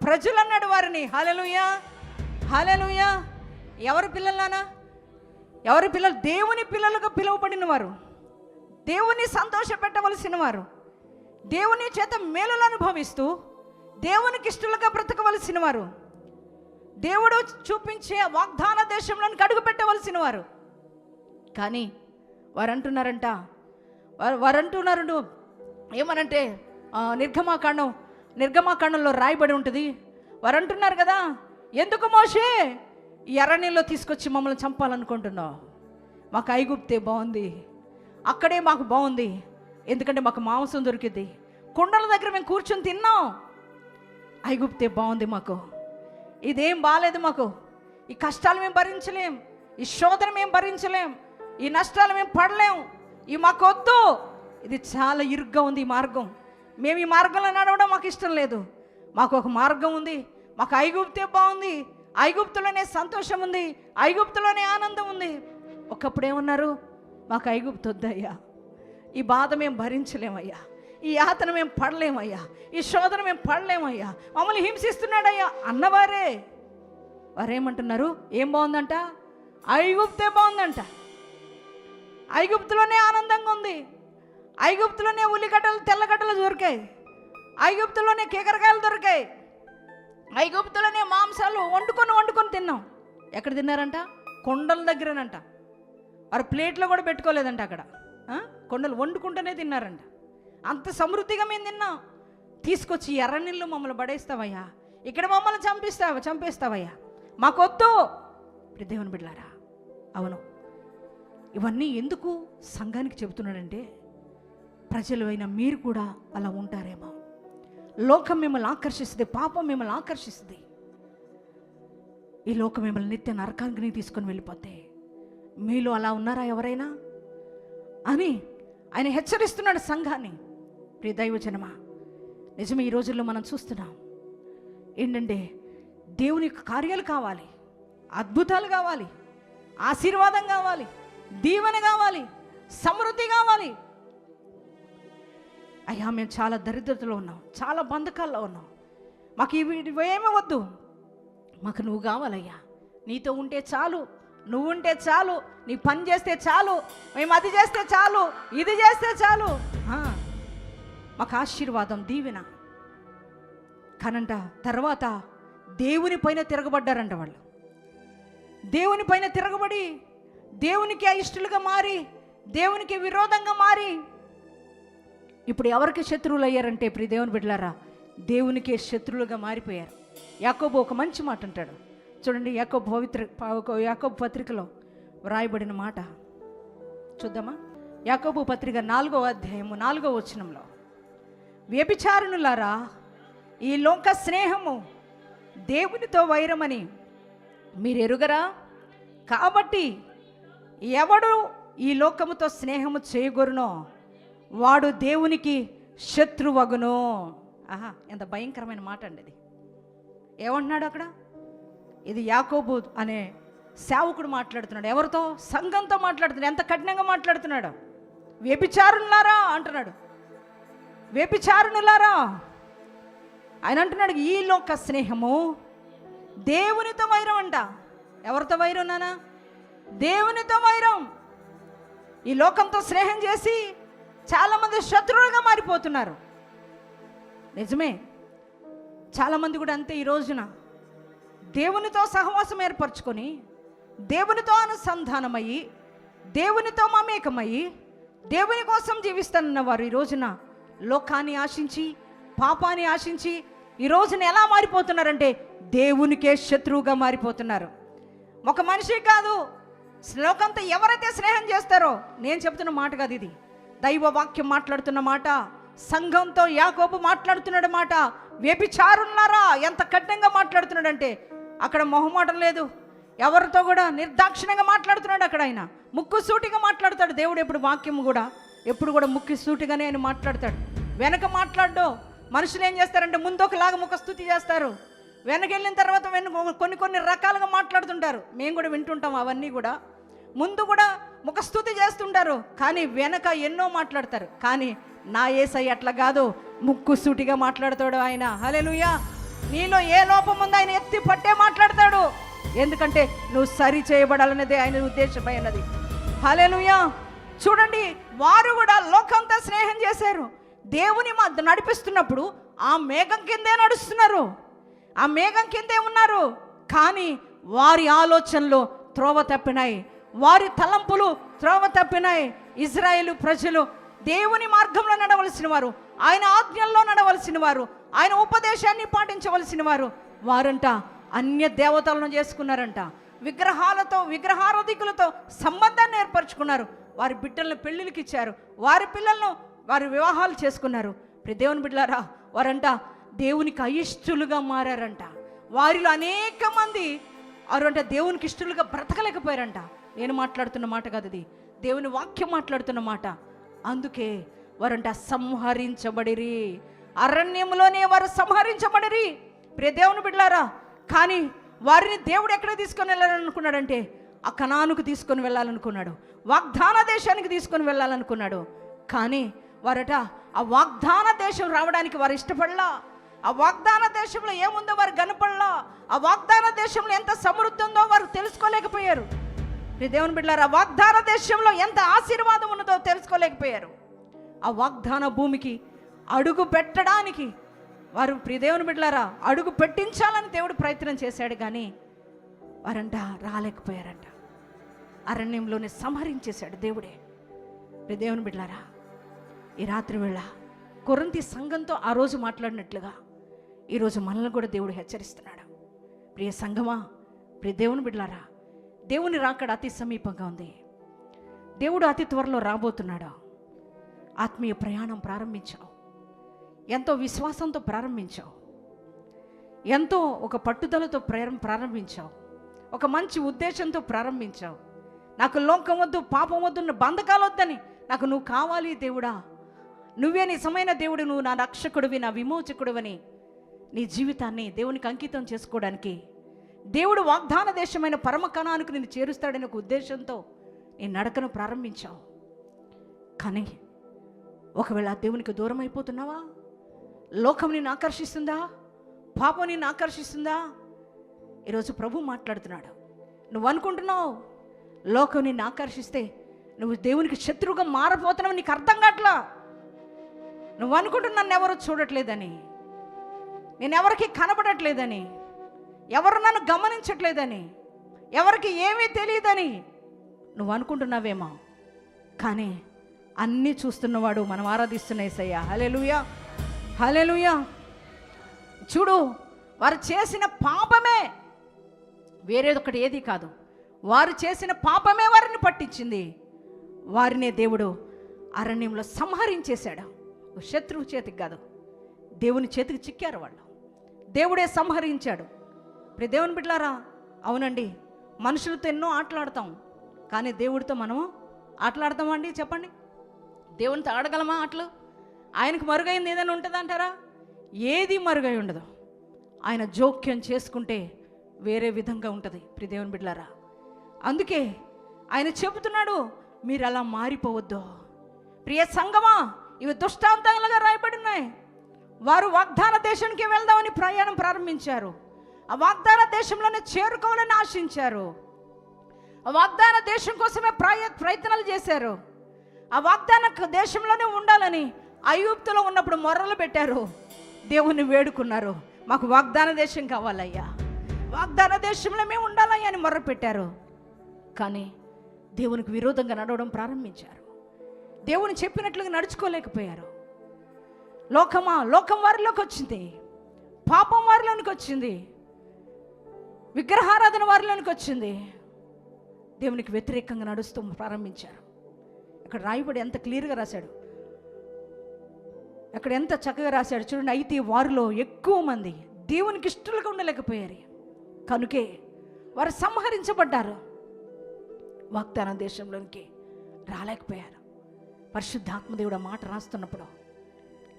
C: ప్రజలు అన్నాడు వారిని. హల్లెలూయా, హల్లెలూయా. ఎవరి పిల్లలానా? ఎవరి పిల్లలు? దేవుని పిల్లలుగా పిలువబడిన వారు, దేవుని సంతోష పెట్టవలసిన వారు, దేవుని చేత మేలులు అనుభవిస్తూ దేవునికి ఇష్టలుగా బ్రతకవలసిన వారు, దేవుడు చూపించే వాగ్దాన దేశంలోనికి అడుగు పెట్టవలసిన వారు. కానీ వారు అంటున్నారంట ఏమనంటే నిర్గమాకాండంలో రాయబడి ఉంటుంది. వారు అంటున్నారు కదా, ఎందుకు మోషే ఈ అరణ్యంలో తీసుకొచ్చి మమ్మల్ని చంపాలనుకుంటున్నావు? మాకు ఐగుప్తే బాగుంది, అక్కడే మాకు బాగుంది, ఎందుకంటే మాకు మాంసం దొరికింది, కుండల దగ్గర మేము కూర్చొని తిన్నాం, ఐగుప్తే బాగుంది, మాకు ఇదేం బాగాలేదు, మాకు ఈ కష్టాలు మేము భరించలేం, ఈ శోధన మేము భరించలేం, ఈ నష్టాలు మేము పడలేం, ఈ మాకొద్దు, ఇది చాలా ఇరుగ్గా ఉంది ఈ మార్గం, మేము ఈ మార్గంలో నడవడం మాకు ఇష్టం లేదు, మాకు ఒక మార్గం ఉంది, మాకు ఐగుప్తే బాగుంది, ఐగుప్తులోనే సంతోషం ఉంది, ఐగుప్తులోనే ఆనందం ఉంది, ఒకప్పుడు ఏమన్నారు? మాకు ఐగుప్తు వద్దయ్యా, ఈ బాధ మేము భరించలేమయ్యా, ఈ యాతన మేము పడలేమయ్యా, ఈ శోధన మేము పడలేమయ్యా, మమ్మల్ని హింసిస్తున్నాడయ్యా అన్నవారే. వారేమంటున్నారు? ఏం బాగుందంట? ఐగుప్తే బాగుందంట. ఐగుప్తులోనే ఆనందంగా ఉంది, ఐగుప్తులోనే ఉల్లిగడ్డలు తెల్లగడ్డలు దొరికాయి, ఐగుప్తులోనే కేకరకాయలు దొరికాయి, ఐగుప్తులోనే మాంసాలు వండుకొని తిన్నాం. ఎక్కడ తిన్నారంట? కొండల దగ్గరనంట. వారు ప్లేట్లో కూడా పెట్టుకోలేదంట అక్కడ, కొండలు వండుకుంటూనే తిన్నారంట. అంత సమృద్ధిగా మేము తిన్నాం. తీసుకొచ్చి ఎర్రనీళ్ళు మమ్మల్ని పడేస్తావయ్యా, ఇక్కడ మమ్మల్ని చంపేస్తావయ్యా, మాకొద్దు. ఇప్పుడు దేవుని బిడ్డలారా, అవును, ఇవన్నీ ఎందుకు సంఘానికి చెబుతున్నాడంటే, ప్రజలు అయిన మీరు కూడా అలా ఉంటారేమో. లోకం మిమ్మల్ని ఆకర్షిస్తుంది, పాపం మిమ్మల్ని ఆకర్షిస్తుంది. ఈ లోకం మిమ్మల్ని నిత్య నరకానికి తీసుకొని వెళ్ళిపోతే మీలో అలా ఉన్నారా ఎవరైనా అని ఆయన హెచ్చరిస్తున్నాడు సంఘాన్ని. ప్రియ దైవజనమా, నిజమే ఈ రోజుల్లో మనం చూస్తున్నాం ఏంటంటే, దేవుని యొక్క కార్యాలు కావాలి, అద్భుతాలు కావాలి, ఆశీర్వాదం కావాలి, దీవెన కావాలి, సమృద్ధి కావాలి. అయ్యా మేము చాలా దరిద్రతలో ఉన్నాం, చాలా బంధకాల్లో ఉన్నాం, మాకు ఇవేమీ వద్దు, మాకు నువ్వు కావాలయ్యా, నీతో ఉంటే చాలు, నువ్వు ఉంటే చాలు, నీ పని చేస్తే చాలు, మేము అది చేస్తే చాలు, ఇది చేస్తే చాలు, మాకు ఆశీర్వాదం, దీవెన. కానంట తర్వాత దేవుని పైన తిరగబడ్డారంట వాళ్ళు. దేవుని పైన తిరగబడి దేవునికి అయిష్టులుగా మారి, దేవునికి విరోధంగా మారి, ఇప్పుడు ఎవరికి శత్రువులు అయ్యారంటే, ప్రియ దేవుని బిడ్డలారా, దేవునికే శత్రువులుగా మారిపోయారు. యాకోబు ఒక మంచి మాట అంటాడు చూడండి, యాకోబు పత్రికలో వ్రాయబడిన మాట చూద్దామా? యాకోబు పత్రిక 4వ అధ్యాయము 4వ వచనంలో, వ్యభిచారునులారా, ఈ లోక స్నేహము దేవునితో వైరమని మీరు ఎరుగరా? కాబట్టి ఎవడు ఈ లోకముతో స్నేహము చేయగొరునో వాడు దేవునికి శత్రువగును. ఆహా, ఎంత భయంకరమైన మాట అండి ఇది. ఏమంటున్నాడు అక్కడ? ఇది యాకోబు అనే సేవకుడు మాట్లాడుతున్నాడు. ఎవరితో? సంఘంతో మాట్లాడుతున్నాడు. ఎంత కఠినంగా మాట్లాడుతున్నాడు. వ్యభిచారులారా అంటున్నాడు. వ్యభిచారులారా ఆయన అంటున్నాడు, ఈ లోక స్నేహము దేవునితో వైరం అంట. ఎవరితో వైరం నానా? దేవునితో వైరం. ఈ లోకంతో స్నేహం చేసి చాలామంది శత్రువులుగా మారిపోతున్నారు. నిజమే, చాలామంది కూడా అంతే. ఈ రోజున దేవునితో సహవాసం ఏర్పరచుకొని, దేవునితో అనుసంధానమయ్యి, దేవునితో మమేకమయ్యి, దేవుని కోసం జీవిస్తున్న వారు ఈ రోజున లోకాన్ని ఆశించి, పాపాన్ని ఆశించి ఈ రోజున ఎలా మారిపోతున్నారంటే దేవునికే శత్రువుగా మారిపోతున్నారు. ఒక మనిషి కాదు, లోకంతో ఎవరైతే స్నేహం చేస్తారో, నేను చెప్తున్న మాట కాదు ఇది, దైవ వాక్యం మాట్లాడుతున్న మాట, సంఘంతో యాకోబు మాట్లాడుతున్నాడు మాట. వ్యభిచారులారా, ఎంత కఠినంగా మాట్లాడుతున్నాడంటే అక్కడ మొహమాటం లేదు, ఎవరితో కూడా నిర్దాక్షిణ్యంగా మాట్లాడుతున్నాడు. అక్కడ ఆయన ముక్కుసూటిగా మాట్లాడతాడు. దేవుడు ఎప్పుడు వాక్యం కూడా ఎప్పుడు కూడా ముక్కుసూటిగానే ఆయన మాట్లాడతాడు. వెనక మాట్లాడో. మనుషులు ఏం చేస్తారంటే ముందు ఒకలాగా ముఖస్తుతి చేస్తారు, వెనకెళ్ళిన తర్వాత కొన్ని రకాలుగా మాట్లాడుతుంటారు. మేము కూడా వింటుంటాం అవన్నీ కూడా. ముందు కూడా ముఖస్తుతి చేస్తుంటారు, కానీ వెనక ఎన్నో మాట్లాడతారు. కానీ నా యేసయ్య అట్లా కాదు, ముక్కుసూటిగా మాట్లాడతాడు ఆయన. హల్లెలూయా. నీలో ఏ లోపం ఉందో ఆయన ఎత్తి పట్టే మాట్లాడతాడు. ఎందుకంటే నువ్వు సరి చేయబడాలనేదే ఆయన ఉద్దేశమైనది. హల్లెలూయా. చూడండి, వారు కూడా లోకంతో స్నేహం చేశారు. దేవుని మధ్య నడిపిస్తున్నప్పుడు ఆ మేఘం కిందే నడుస్తున్నారు, ఆ మేఘం కిందే ఉన్నారు. కానీ వారి ఆలోచనలు త్రోవ తప్పినాయి, వారి తలంపులు త్రోవ తప్పినాయి. ఇజ్రాయేలు ప్రజలు దేవుని మార్గంలో నడవలసిన వారు, ఆయన ఆజ్ఞల్లో నడవలసిన వారు, ఆయన ఉపదేశాన్ని పాటించవలసిన వారు. వారంట అన్య దేవతలను చేసుకున్నారంట, విగ్రహారాధికులతో సంబంధాన్ని ఏర్పరచుకున్నారు. వారి బిడ్డలను పెళ్ళిళ్ళకి ఇచ్చారు, వారి పిల్లలను వారి వివాహాలు చేసుకున్నారు. దేవుని బిడ్డలారా, వారంట దేవునికి అయిష్టులుగా మారారంట. వారిలో అనేక మంది వారంట దేవునికి ఇష్టలుగా బ్రతకలేకపోయారంట. నేను మాట్లాడుతున్న మాట కాదు, అది దేవుని వాక్యం మాట్లాడుతున్న మాట. అందుకే వారంట సంహరించబడిరి, అరణ్యంలోనే వారు సంహరించబడిరి. దేవుని బిడ్డలారా, కానీ వారిని దేవుడు ఎక్కడ తీసుకొని వెళ్ళాలనుకున్నాడంటే ఆ కనానుకు తీసుకొని వెళ్ళాలనుకున్నాడు, వాగ్దాన దేశానికి తీసుకొని వెళ్ళాలనుకున్నాడు. కానీ వారట ఆ వాగ్దాన దేశం రావడానికి వారు ఇష్టపడలా. ఆ వాగ్దాన దేశంలో ఏముందో వారు కనపడలా. ఆ వాగ్దాన దేశంలో ఎంత సమృద్ధి ఉందో వారు తెలుసుకోలేకపోయారు. దేవుని బిడ్డలారా, వాగ్దాన దేశంలో ఎంత ఆశీర్వాదం ఉన్నదో తెలుసుకోలేకపోయారు. ఆ వాగ్దాన భూమికి అడుగు పెట్టడానికి వారు దేవుని బిడ్డలారా అడుగు పెట్టించాలని దేవుడు ప్రయత్నం చేశాడు. కానీ వారంట రాలేకపోయారంట. అరణ్యంలోనే సంహరించేశాడు దేవుడే. దేవుని బిడ్డలారా, ఈ రాత్రి వేళ కొరింథీ సంఘంతో ఆ రోజు మాట్లాడినట్లుగా ఈరోజు మనల్ని కూడా దేవుడు హెచ్చరిస్తున్నాడు. ప్రియ సంఘమా, ప్రియ దేవుని బిడ్డలారా, దేవుని రాకడ అతి సమీపంగా ఉంది. దేవుడు అతి త్వరలో రాబోతున్నాడు. ఆత్మీయ ప్రయాణం ప్రారంభించావు, ఎంతో విశ్వాసంతో ప్రారంభించావు, ఎంతో ఒక పట్టుదలతో ప్రారంభించావు, ఒక మంచి ఉద్దేశంతో ప్రారంభించావు. నాకు లోకం వద్దు, పాపం వద్దు, బంధకాలు వద్దని, నాకు నువ్వు కావాలి దేవుడా, నువ్వే నిజమైన దేవుడు, నువ్వు నా రక్షకుడివి, నా విమోచకుడివని నీ జీవితాన్ని దేవునికి అంకితం చేసుకోవడానికి దేవుడు వాగ్దాన దేశమైన పరమకణానికి నిన్ను చేరుస్తాడనే ఒక ఉద్దేశంతో నీ నడకను ప్రారంభించావు. కానీ ఒకవేళ దేవునికి దూరం అయిపోతున్నావా? లోకం నిన్ను ఆకర్షిస్తుందా? పాపం నిన్ను ఆకర్షిస్తుందా? ఈరోజు ప్రభు మాట్లాడుతున్నాడు. నువ్వు అనుకుంటున్నావు లోకం నిన్ను ఆకర్షిస్తే నువ్వు దేవునికి శత్రువుగా మారిపోతున్నావు, నీకు అర్థం కావట్లా. నువ్వు అనుకుంటున్నా నన్ను ఎవరు చూడట్లేదని, నేను ఎవరికి కనబడట్లేదని, ఎవరు నన్ను గమనించట్లేదని, ఎవరికి ఏమీ తెలియదని నువ్వు అనుకుంటున్నావేమో. కానీ అన్నీ చూస్తున్నవాడు మనం ఆరాధిస్తున్న యేసయ్య. హల్లెలూయా, హల్లెలూయా. చూడు, వారు చేసిన పాపమే, వేరేదొకటి ఏది కాదు, వారు చేసిన పాపమే వారిని పట్టించింది. వారినే దేవుడు అరణ్యంలో సంహరించేశాడు. శత్రువు చేతికి కాదు, దేవుని చేతికి చిక్కారు వాళ్ళు. దేవుడే సంహరించాడు. ఇప్పుడు దేవుని బిడ్డలారా, అవునండి, మనుషులతో ఎన్నో ఆటలాడతాం, కానీ దేవుడితో మనము ఆటలాడతామండి? చెప్పండి, దేవునితో ఆడగలమా ఆటలు? ఆయనకు మరుగైంది ఏదైనా ఉంటుందంటారా? ఏది మరుగై ఉండదు. ఆయన జోక్యం చేసుకుంటే వేరే విధంగా ఉంటుంది. ప్రియ దేవుని బిడ్డలారా, అందుకే ఆయన చెబుతున్నాడు, మీరు అలా మారిపోవద్దు. ప్రియ సంగమా, ఇవి దృష్టాంతాలుగా రాయబడి ఉన్నాయి. వారు వాగ్దాన దేశానికి వెళ్దామని ప్రయాణం ప్రారంభించారు. ఆ వాగ్దాన దేశంలోనే చేరుకోవాలని ఆశించారు. ఆ వాగ్దాన దేశం కోసమే ప్రయత్నాలు చేశారు. ఆ వాగ్దాన దేశంలోనే ఉండాలని ఐగుప్తులో ఉన్నప్పుడు మొర్రలు పెట్టారు, దేవుణ్ణి వేడుకున్నారు, మాకు వాగ్దాన దేశం కావాలయ్యా, వాగ్దాన దేశంలో మేము ఉండాలయ్యా అని మొర్ర పెట్టారు. కానీ దేవునికి విరోధంగా నడవడం ప్రారంభించారు. దేవుని చెప్పినట్లుగా నడుచుకోలేకపోయారు. లోకం వారిలోకి వచ్చింది, పాపం వారిలోనికి వచ్చింది, విగ్రహారాధన వారిలోనికి వచ్చింది. దేవునికి వ్యతిరేకంగా నడుస్తూ ప్రారంభించారు. ఇక్కడ రాయబడి ఎంత క్లియర్గా రాశాడు, అక్కడ ఎంత చక్కగా రాశాడు చూడండి. అయితే వారిలో ఎక్కువ మంది దేవునికి ఇష్టలుగా ఉండలేకపోయారు, కనుకే వారు సంహరించబడ్డారు, వాగ్దాన దేశంలోనికి రాలేకపోయారు. పరిశుద్ధాత్మదేవుడు మాట రాస్తున్నప్పుడు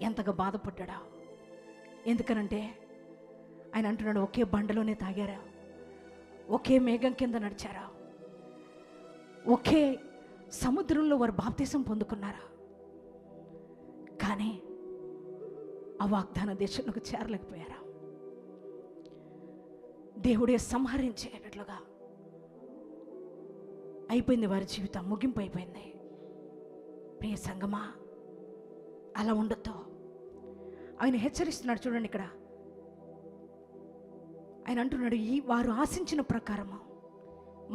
C: ఎంతగా బాధపడ్డా. ఎందుకనంటే ఆయన అంటున్నాడు, ఒకే బండలోనే తాగారా, ఒకే మేఘం కింద నడిచారా, ఒకే సముద్రంలో వారు బాప్తిసం పొందుకున్నారా, కానీ ఆ వాగ్దాన దేశంలోకి చేరలేకపోయారా. దేవుడే సంహరించేటట్లుగా అయిపోయింది వారి జీవితం, ముగింపు అయిపోయింది. ప్రియ సంగమా, అలా ఉండొద్దు. ఆయన హెచ్చరిస్తున్నాడు చూడండి. ఇక్కడ ఆయన అంటున్నాడు, ఈ వారు ఆశించిన ప్రకారము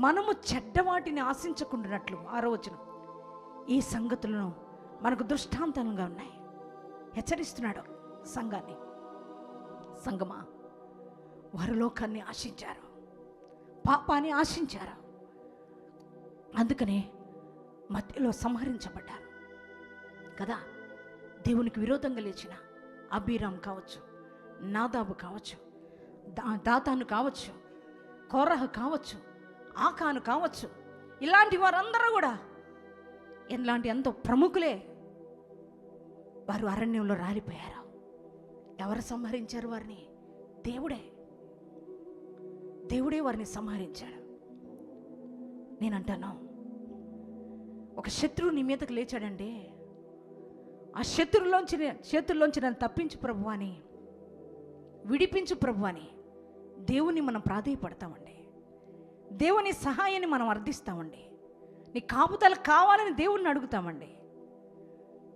C: మనము చెడ్డవాటిని ఆశించకుండానట్లు. 6వ వచనం, ఈ సంగతులను మనకు దృష్టాంతంగా ఉన్నాయి. హెచ్చరిస్తున్నాడు సంఘాన్ని. సంగమా, వారు లోకాన్ని ఆశించారు, పాపాన్ని ఆశించారు, అందుకనే మధ్యలో సంహరించబడ్డారు కదా. దేవునికి విరోధంగా లేచిన అబీరాం కావచ్చు, నాదాబు కావచ్చు, దాతాను కావచ్చు, కోరహ కావచ్చు, ఆకాను కావచ్చు, ఇలాంటి వారందరూ కూడా ఎంతో ప్రముఖులే. వారు అరణ్యంలో రాలిపోయారు. ఎవరు సంహరించారు వారిని? దేవుడే వారిని సంహరించాడు. నేనంటాను, ఒక శత్రువు నీ మీదకి లేచాడంటే ఆ చేతుల్లోంచి నన్ను తప్పించు ప్రభు అని, విడిపించు ప్రభు అని దేవుని మనం ప్రాధేయపడతామండి. దేవుని సహాయాన్ని మనం అర్థిస్తామండి. నీ కాపుదల కావాలని దేవుణ్ణి అడుగుతామండి.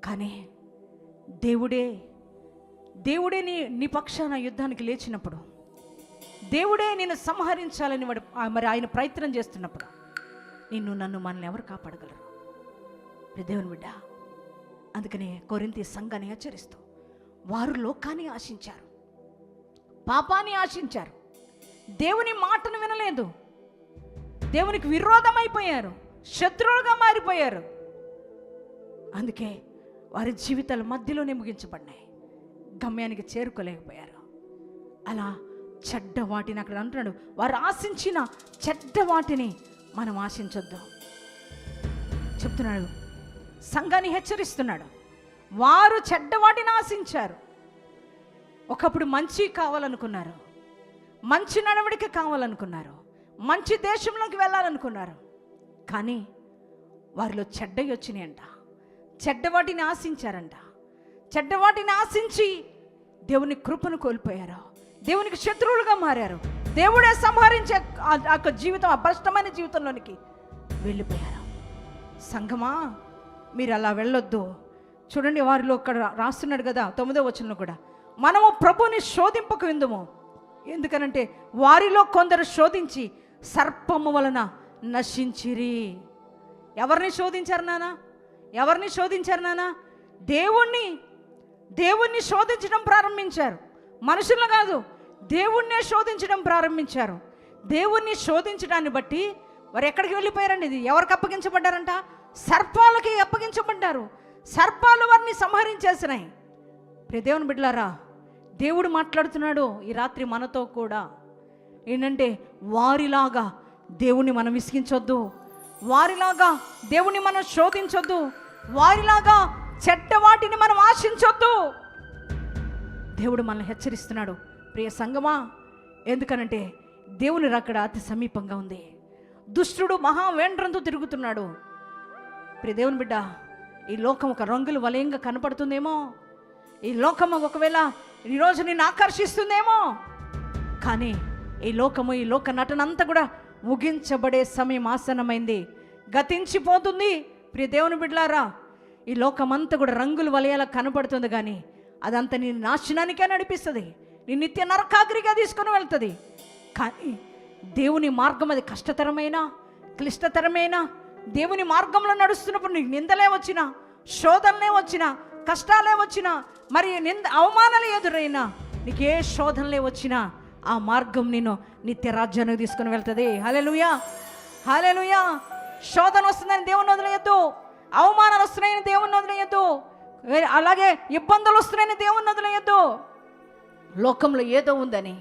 C: కానీ దేవుడే నీ పక్షాన యుద్ధానికి లేచినప్పుడు, దేవుడే నేను సంహరించాలని మరి ఆయన ప్రయత్నం చేస్తున్నప్పుడు నన్ను మనల్ని ఎవరు కాపాడగలరు? దేవుని బిడ్డ, అందుకనే కొరింథీ సంఘాన్ని హెచ్చరిస్తూ, వారు లోకాన్ని ఆశించారు, పాపాన్ని ఆశించారు, దేవుని మాటను వినలేదు, దేవునికి విరోధమైపోయారు, శత్రువులుగా మారిపోయారు. అందుకే వారి జీవితాల మధ్యలోనే ముగించబడినాయి, గమ్యానికి చేరుకోలేకపోయారు. అలా చెడ్డ వాటిని అక్కడ అంటున్నాడు, వారు ఆశించిన చెడ్డ వాటిని మనం ఆశించొద్దు చెప్తున్నాడు. సంఘాన్ని హెచ్చరిస్తున్నాడు. వారు చెడ్డ వాటిని ఆశించారు. ఒకప్పుడు మంచి కావాలనుకున్నారు, మంచి నడవడిక కావాలనుకున్నారు, మంచి దేశంలోకి వెళ్ళాలనుకున్నారు. కానీ వారిలో చెడ్డవి వచ్చినాయంట, చెడ్డ వాటిని ఆశించారంట. చెడ్డ వాటిని ఆశించి దేవుని కృపను కోల్పోయారు, దేవునికి శత్రువులుగా మారారు. దేవుడే సంహరించే ఆ జీవితం, అభ్రష్టమైన జీవితంలోనికి వెళ్ళిపోయారు. సంఘమా, మీరు అలా వెళ్ళొద్దు. చూడండి, వారిలో అక్కడ రాస్తున్నాడు కదా 9వ వచనంలో కూడా, మనము ప్రభుని శోధింపక విందుము. ఎందుకనంటే వారిలో కొందరు శోధించి సర్పము వలన నశించిరి. ఎవరిని శోధించారు నాన్న? ఎవరిని శోధించారు నాన్న? దేవుణ్ణి శోధించడం ప్రారంభించారు. మనుషులను కాదు, దేవుణ్ణే శోధించడం ప్రారంభించారు. దేవుణ్ణి శోధించడాన్ని బట్టి వారు ఎక్కడికి వెళ్ళిపోయారండి? ఇది ఎవరికి అప్పగించబడ్డారంట? సర్పాలకి అప్పగించబడ్డారు. సర్పాలు వారిని సంహరించేసినాయి. దేవుని బిడ్డలారా, దేవుడు మాట్లాడుతున్నాడు ఈ రాత్రి మనతో కూడా. ఏంటంటే, వారిలాగా దేవుణ్ణి మనం విసిగించొద్దు, వారిలాగా దేవుణ్ణి మనం శోధించొద్దు, వారిలాగా చెడ్డ వాటిని మనం ఆశించొద్దు. దేవుడు మనల్ని హెచ్చరిస్తున్నాడు ప్రియ సంగమా. ఎందుకనంటే దేవుని రాకడ అతి సమీపంగా ఉంది. దుష్టుడు మహావేండ్రంతో తిరుగుతున్నాడు. ప్రియ దేవుని బిడ్డ, ఈ లోకం ఒక రంగుల వలయంగా కనపడుతుందేమో, ఈ లోకం ఒకవేళ ఈరోజు నిన్ను ఆకర్షిస్తుందేమో, కానీ ఈ లోక నటనంతా కూడా ముగించబడే సమయం ఆసన్నమైంది, గతించిపోతుంది. ప్రియ దేవుని బిడ్డలారా, ఈ లోకమంతా కూడా రంగుల వలయాలకు కనపడుతుంది, కానీ అదంతా నీ నాశనానికే నడిపిస్తుంది, నీ నిత్య నరకాగ్రిగా తీసుకొని వెళ్తుంది. కానీ దేవుని మార్గం అది కష్టతరమైన, క్లిష్టతరమైన, దేవుని మార్గంలో నడుస్తున్నప్పుడు నీకు నిందలే వచ్చినా, శోధనలే వచ్చినా, కష్టాలే వచ్చినా, మరి అవమానాలు ఎదురైనా, నీకు ఏ శోధనలే వచ్చినా ఆ మార్గం నేను నిత్య రాజ్యానికి తీసుకుని వెళ్తుంది. హల్లెలూయా, హల్లెలూయా. శోధన వస్తుందని దేవుని వదిలేయద్దు, అవమానాలు వస్తున్నాయని దేవుని వదిలేయద్దు, అలాగే ఇబ్బందులు వస్తున్నాయని దేవుని వదిలేయద్దు. లోకంలో ఏదో ఉందని,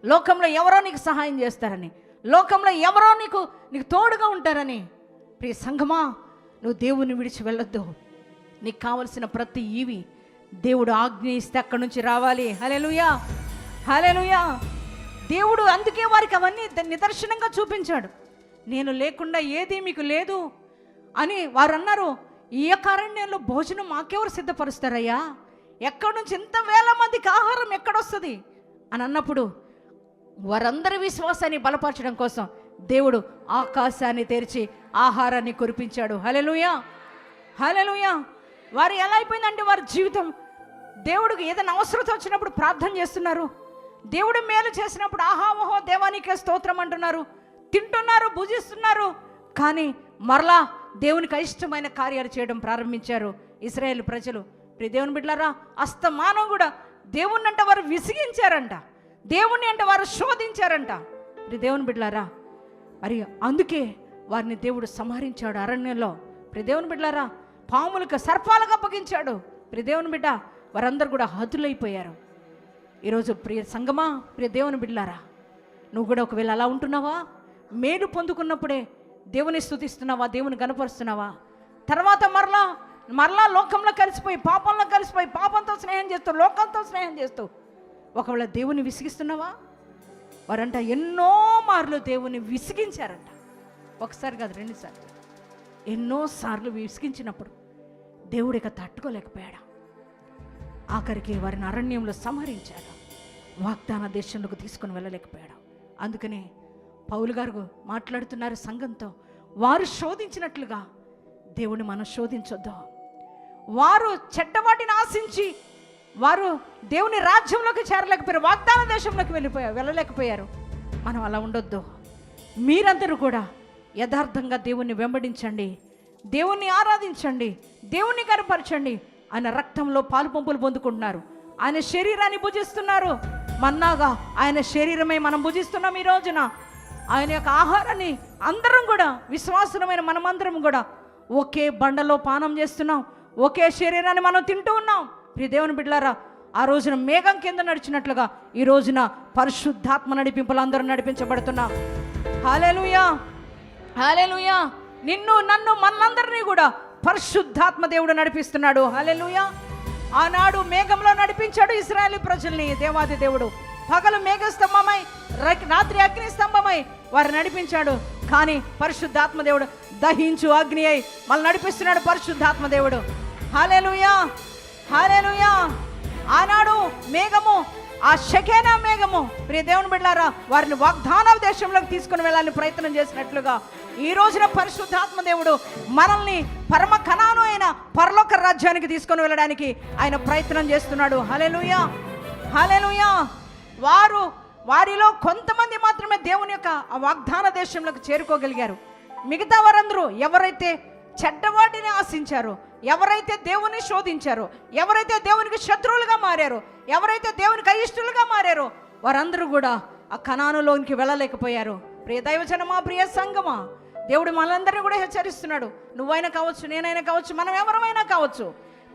C: లోకంలో ఎవరో నీకు సహాయం చేస్తారని, లోకంలో ఎవరో నీకు తోడుగా ఉంటారని, ప్రియ సంఘమా, నువ్వు దేవుని విడిచి వెళ్ళొద్దు. నీకు కావలసిన ప్రతి ఈవి దేవుడు ఆజ్ఞ ఇస్తే అక్కడి నుంచి రావాలి. హల్లెలూయా, హల్లెలూయా. దేవుడు అందుకే వారికి అవన్నీ నిదర్శనంగా చూపించాడు. నేను లేకుండా ఏది మీకు లేదు అని వారు అన్నారు. ఈ యొక్క అరణ్యంలో భోజనం మాకెవరు సిద్ధపరుస్తారయ్యా? ఎక్కడి నుంచి ఇంత వేల మందికి ఆహారం ఎక్కడొస్తుంది అని అన్నప్పుడు వారందరి విశ్వాసాన్ని బలపరచడం కోసం దేవుడు ఆకాశాన్ని తెరిచి ఆహారాన్ని కురిపించాడు. హల్లెలూయా, హల్లెలూయా. వారు ఎలా అయిపోయిందంటే, వారి జీవితం దేవుడికి ఏదైనా అవసరత వచ్చినప్పుడు ప్రార్థన చేస్తున్నారు, దేవుడు మేలు చేసినప్పుడు ఆహా ఓహో దేవానికే స్తోత్రం అంటున్నారు, తింటున్నారు, భుజిస్తున్నారు. కానీ మరలా దేవునికి అయిష్టమైన కార్యాలు చేయడం ప్రారంభించారు ఇశ్రాయేలు ప్రజలు. దేవుని బిడ్డలారా, అస్తమానం కూడా దేవుణ్ణి అంటే వారు విసిగించారంట, దేవుణ్ణి అంటే వారు శోధించారంట. దేవుని బిడ్డలారా, మరి అందుకే వారిని దేవుడు సంహరించాడు అరణ్యంలో. దేవుని బిడ్డలారా, పాములకు సర్పాలకు అప్పగించాడు. దేవుని బిడ్డ, వారందరూ కూడా హతులైపోయారు. ఈరోజు ప్రియ సంగమా, ప్రియ దేవుని బిడ్డలారా, నువ్వు కూడా ఒకవేళ అలా ఉంటున్నావా? మేలు పొందుకున్నప్పుడే దేవుని స్తుతిస్తున్నావా, దేవుని గణపరుస్తున్నావా? తర్వాత మరలా లోకంలో కలిసిపోయి, పాపంలో కలిసిపోయి, పాపంతో స్నేహం చేస్తూ, లోకంతో స్నేహం చేస్తూ ఒకవేళ దేవుని విసిగిస్తున్నావా? వారంట ఎన్నో మార్లు దేవుని విసిగించారంట. ఒకసారి కాదు, 2 సార్లు, ఎన్నోసార్లు విసిగించినప్పుడు దేవుడు ఇక తట్టుకోలేకపోయాడు. ఆఖరికి వారిని అరణ్యంలో సంహరించాడు, వాగ్దాన దేశంలోకి తీసుకుని వెళ్ళలేకపోయాడు. అందుకనే పౌలు గారు మాట్లాడుతున్నారు సంఘంతో, వారు శోధించినట్లుగా దేవుని మనం శోధించొద్దు. వారు చెడ్డవాటిని ఆశించి వారు దేవుని రాజ్యంలోకి చేరలేకపోయారు, వాగ్దాన దేశంలోకి వెళ్ళలేకపోయారు. మనం అలా ఉండొద్దు. మీరందరూ కూడా యథార్థంగా దేవుణ్ణి వెంబడించండి, దేవుణ్ణి ఆరాధించండి, దేవుణ్ణి కనపరచండి. ఆయన రక్తంలో పాలు పంపులు పొందుకుంటున్నారు, ఆయన శరీరాన్ని భుజిస్తున్నారు. మన్నాగా ఆయన శరీరమే మనం భుజిస్తున్నాం ఈ రోజున. ఆయన యొక్క ఆహారాన్ని అందరం కూడా, విశ్వాసమైన మనమందరం కూడా ఒకే బండలో పానం చేస్తున్నాం, ఒకే శరీరాన్ని మనం తింటూ ఉన్నాం. ప్రియ దేవుని బిడ్డలారా, ఆ రోజున మేఘం కింద నడిచినట్లుగా ఈ రోజున పరిశుద్ధాత్మ నడిపింపులు అందరూ నడిపించబడుతున్నాం. హల్లెలూయా, హల్లెలూయా. నిన్ను నన్ను మనందరినీ కూడా పరిశుద్ధాత్మ దేవుడు నడిపిస్తున్నాడు. హల్లెలూయా. ఆనాడు మేఘంలో నడిపించాడు ఇశ్రాయేలు ప్రజల్ని దేవాది దేవుడు. పగలు మేఘ స్తంభమై, రాత్రి అగ్ని స్తంభమై వారు నడిపించాడు. కానీ పరిశుద్ధాత్మ దేవుడు దహించు అగ్ని అయి మళ్ళీ నడిపిస్తున్నాడు పరిశుద్ధాత్మ దేవుడు. హల్లెలూయా, హల్లెలూయా. ఆనాడు మేఘము, ఆ షకేనా మేఘము, ప్రియ దేవుని బిడ్డలారా, వారిని వాగ్దాన దేశంలోకి తీసుకుని వెళ్ళాలని ప్రయత్నం చేసినట్లుగా ఈ రోజున పరిశుద్ధాత్మ దేవుడు మనల్ని పరమ కనాను అయిన పరలోక రాజ్యానికి తీసుకొని వెళ్ళడానికి ఆయన ప్రయత్నం చేస్తున్నాడు. హల్లెలూయా, హల్లెలూయా. వారిలో కొంతమంది మాత్రమే దేవుని యొక్క ఆ వాగ్దాన దేశంలోకి చేరుకోగలిగారు. మిగతా వారందరూ ఎవరైతే చెడ్డవాటిని ఆశించారో, ఎవరైతే దేవుని శోధించారో, ఎవరైతే దేవునికి శత్రువులుగా మారారో, ఎవరైతే దేవునికి అయిష్టులుగా మారారో, వారందరూ కూడా ఆ కనానులోనికి వెళ్ళలేకపోయారు. ప్రియ దైవజనమా, ప్రియ సంగమా, దేవుడు మనందరినీ కూడా హెచ్చరిస్తున్నాడు. నువ్వైనా కావచ్చు, నేనైనా కావచ్చు, మనం ఎవరమైనా కావచ్చు,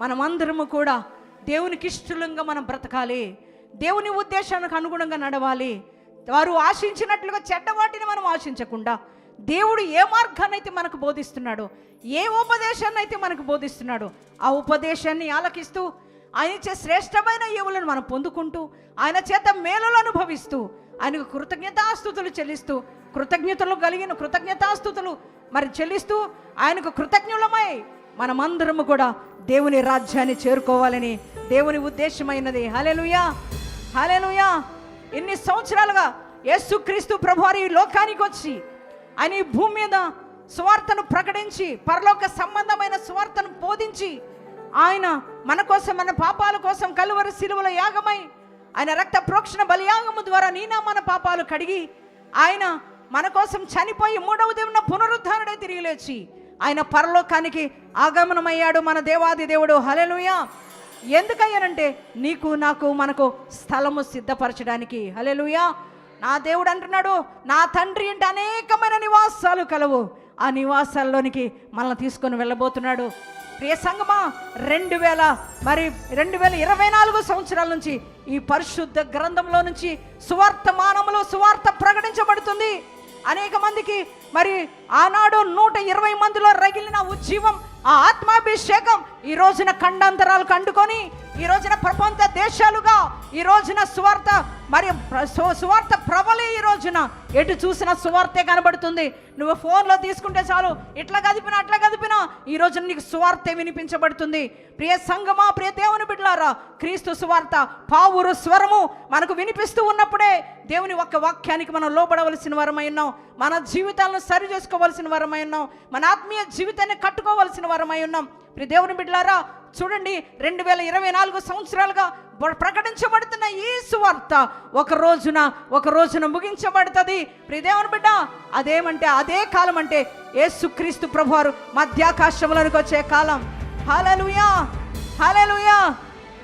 C: మనమందరము కూడా దేవునికి ఇష్టలుగా మనం బ్రతకాలి, దేవుని ఉద్దేశానికి అనుగుణంగా నడవాలి. వారు ఆశించినట్లుగా చెడ్డవాటిని మనం ఆశించకుండా దేవుడు ఏ మార్గాన్ని అయితే మనకు బోధిస్తున్నాడో, ఏ ఉపదేశాన్ని అయితే మనకు బోధిస్తున్నాడో, ఆ ఉపదేశాన్ని ఆలకిస్తూ ఆయన చే శ్రేష్టమైన ఈవులను మనం పొందుకుంటూ, ఆయన చేత మేలులు అనుభవిస్తూ, ఆయనకు కృతజ్ఞతాస్తుతులు చెల్లిస్తూ, కృతజ్ఞతాస్తుతులు మరి చెల్లిస్తూ, ఆయనకు కృతజ్ఞులమై మనమందరము కూడా దేవుని రాజ్యాన్ని చేరుకోవాలని దేవుని ఉద్దేశమైనది. హల్లెలూయా, హల్లెలూయా. ఎన్ని సంవత్సరాలుగా యేసుక్రీస్తు ప్రభువారు ఈ లోకానికి వచ్చి ఆయన ఈ భూమి మీద సువార్తను ప్రకటించి, పరలోక సంబంధమైన సువార్తను బోధించి, ఆయన మన కోసం, మన పాపాల కోసం కలువరి శిలువలో యాగమై, ఆయన రక్త ప్రోక్షణ బలియాగము ద్వారా నీనా మన పాపాలు కడిగి, ఆయన మన కోసం చనిపోయి 3వ దినాన పునరుద్ధారణై తిరిగి లేచి ఆయన పరలోకానికి ఆగమనమయ్యాడు మన దేవాది దేవుడు. హల్లెలూయా. ఎందుకయ్యానంటే నీకు నాకు మనకు స్థలము సిద్ధపరచడానికి. హల్లెలూయా. నా దేవుడు అంటున్నాడు, నా తండ్రి ఇంటి అనేకమైన నివాసాలు కలవు, ఆ నివాసాల్లోనికి మనల్ని తీసుకొని వెళ్ళబోతున్నాడు. ప్రియ సంగమా, 2024 సంవత్సరాల నుంచి ఈ పరిశుద్ధ గ్రంథంలో నుంచి సువార్తమానములో సువార్త ప్రకటించబడుతుంది. అనేక మందికి మరి ఆనాడు 120 మందిలో రగిలిన ఉజ్జీవం, ఆ ఆత్మాభిషేకం ఈ రోజున ఖండాంతరాలకు అంటుకొని, ఈ రోజున ప్రపంచ దేశాలుగా ఈ రోజున సువార్త మరి సువార్త ప్రబలి, ఈ రోజున ఎటు చూసిన సువార్తే కనబడుతుంది. నువ్వు ఫోన్లో తీసుకుంటే చాలు, ఇట్లా కదిపినా ఈ రోజున నీకు సువార్తే వినిపించబడుతుంది. ప్రియ సంగమా, ప్రియ దేవుని బిడ్డలారా, క్రీస్తు సువార్త పావురు స్వరము మనకు వినిపిస్తూ ఉన్నప్పుడే దేవుని ఒక్క వాక్యానికి మనం లోబడవలసిన వారమై ఉన్నాం. మన జీవితాలను సరి చేసుకోవలసిన వారమై ఉన్నాం. మన ఆత్మీయ జీవితాన్ని కట్టుకోవలసిన వారమై ఉన్నాం. ప్రియ దేవుని బిడ్డలారా, చూడండి, 2024 సంవత్సరాలుగా ప్రకటించబడుతున్న ఈ సువార్త ఒక రోజున ముగించబడుతుంది. ప్రియ దేవుని బిడ్డ, అదేమంటే అదే కాలం అంటే యేసుక్రీస్తు ప్రభువారు మధ్యాకాశంలోనికి వచ్చే కాలం. హల్లెలూయా, హల్లెలూయా.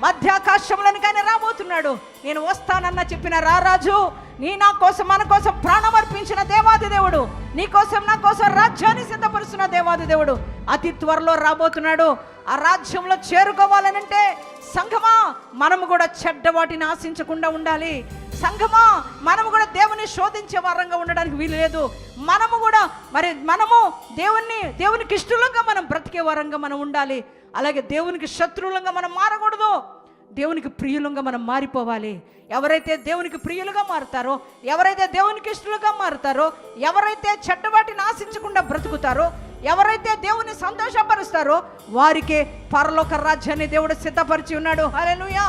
C: మధ్యాకాశంలోనికి ఆయన రాబోతున్నాడు. నేను వస్తానన్న చెప్పిన రారాజు, నా కోసం మన కోసం ప్రాణం అర్పించిన దేవాది దేవుడు, నీ కోసం నా కోసం రాజ్యాన్ని సిద్ధపరుస్తున్న దేవాది దేవుడు అతి త్వరలో రాబోతున్నాడు. ఆ రాజ్యంలో చేరుకోవాలనంటే సంఘమా, మనము కూడా చెడ్డ వాటిని ఆశించకుండా ఉండాలి. సంఘమా, మనము కూడా దేవుని శోధించే వారంగా ఉండడానికి వీలు లేదు. మనము దేవునికి ఇష్టలుగా మనం బ్రతికే వారంగా మనం ఉండాలి. అలాగే దేవునికి శత్రువులంగా మనం మారకూడదు. దేవునికి ప్రియులుగా మనం మారిపోవాలి. ఎవరైతే దేవునికి ప్రియులుగా మారుతారో, ఎవరైతే దేవునికి ఇష్టలుగా మారుతారో, ఎవరైతే చెడ్డవాటిని ఆశించకుండా బ్రతుకుతారో, ఎవరైతే దేవుని సంతోషపరుస్తారో వారికే పరలోక రాజ్యాన్ని దేవుడు సిద్ధపరిచి ఉన్నాడు. హల్లెలూయా,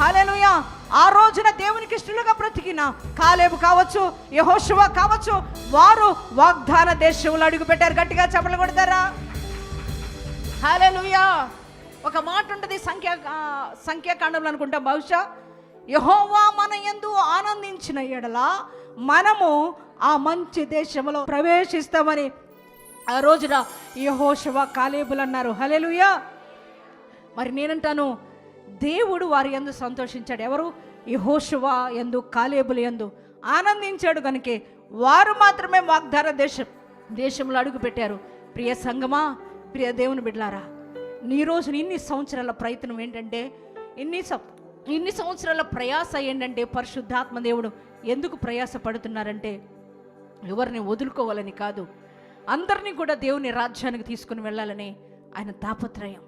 C: హల్లెలూయా. ఆ రోజున దేవునికి ఇష్టలుగా బ్రతికిన కాలేబు కావచ్చు, యెహోషువ కావచ్చు, వారు వాగ్దాన దేశంలో అడుగు పెట్టారు. గట్టిగా చప్పట్లు కొడతారా? హల్లెలూయా. ఒక మాట ఉంటుంది సంఖ్యాకాండంలో అనుకుంటా, బహుశా, యెహోవా మన యందు ఆనందించిన ఎడల మనము ఆ మంచి దేశంలో ప్రవేశిస్తామని ఆ రోజున యెహోషువ కాలేబులు అన్నారు. హల్లెలూయా. మరి నేనంటాను, దేవుడు వారి యందు సంతోషించాడు. ఎవరు? యెహోషువ యందు, కాలేబుల యందు ఆనందించాడు. కనుకే వారు మాత్రమే వాగ్దాన దేశంలో అడుగు పెట్టారు. ప్రియ సంగమా, ప్రియ దేవుని బిడ్డలారా, నీ రోజు ఇన్ని సంవత్సరాల ప్రయత్నం ఏంటంటే, ఇన్ని సంవత్సరాల ప్రయాస ఏంటంటే, పరిశుద్ధాత్మ దేవుడు ఎందుకు ప్రయాస పడుతున్నారంటే ఎవరిని వదులుకోవాలని కాదు, అందరినీ కూడా దేవుని రాజ్యానికి తీసుకుని వెళ్ళాలని ఆయన తాపత్రయం.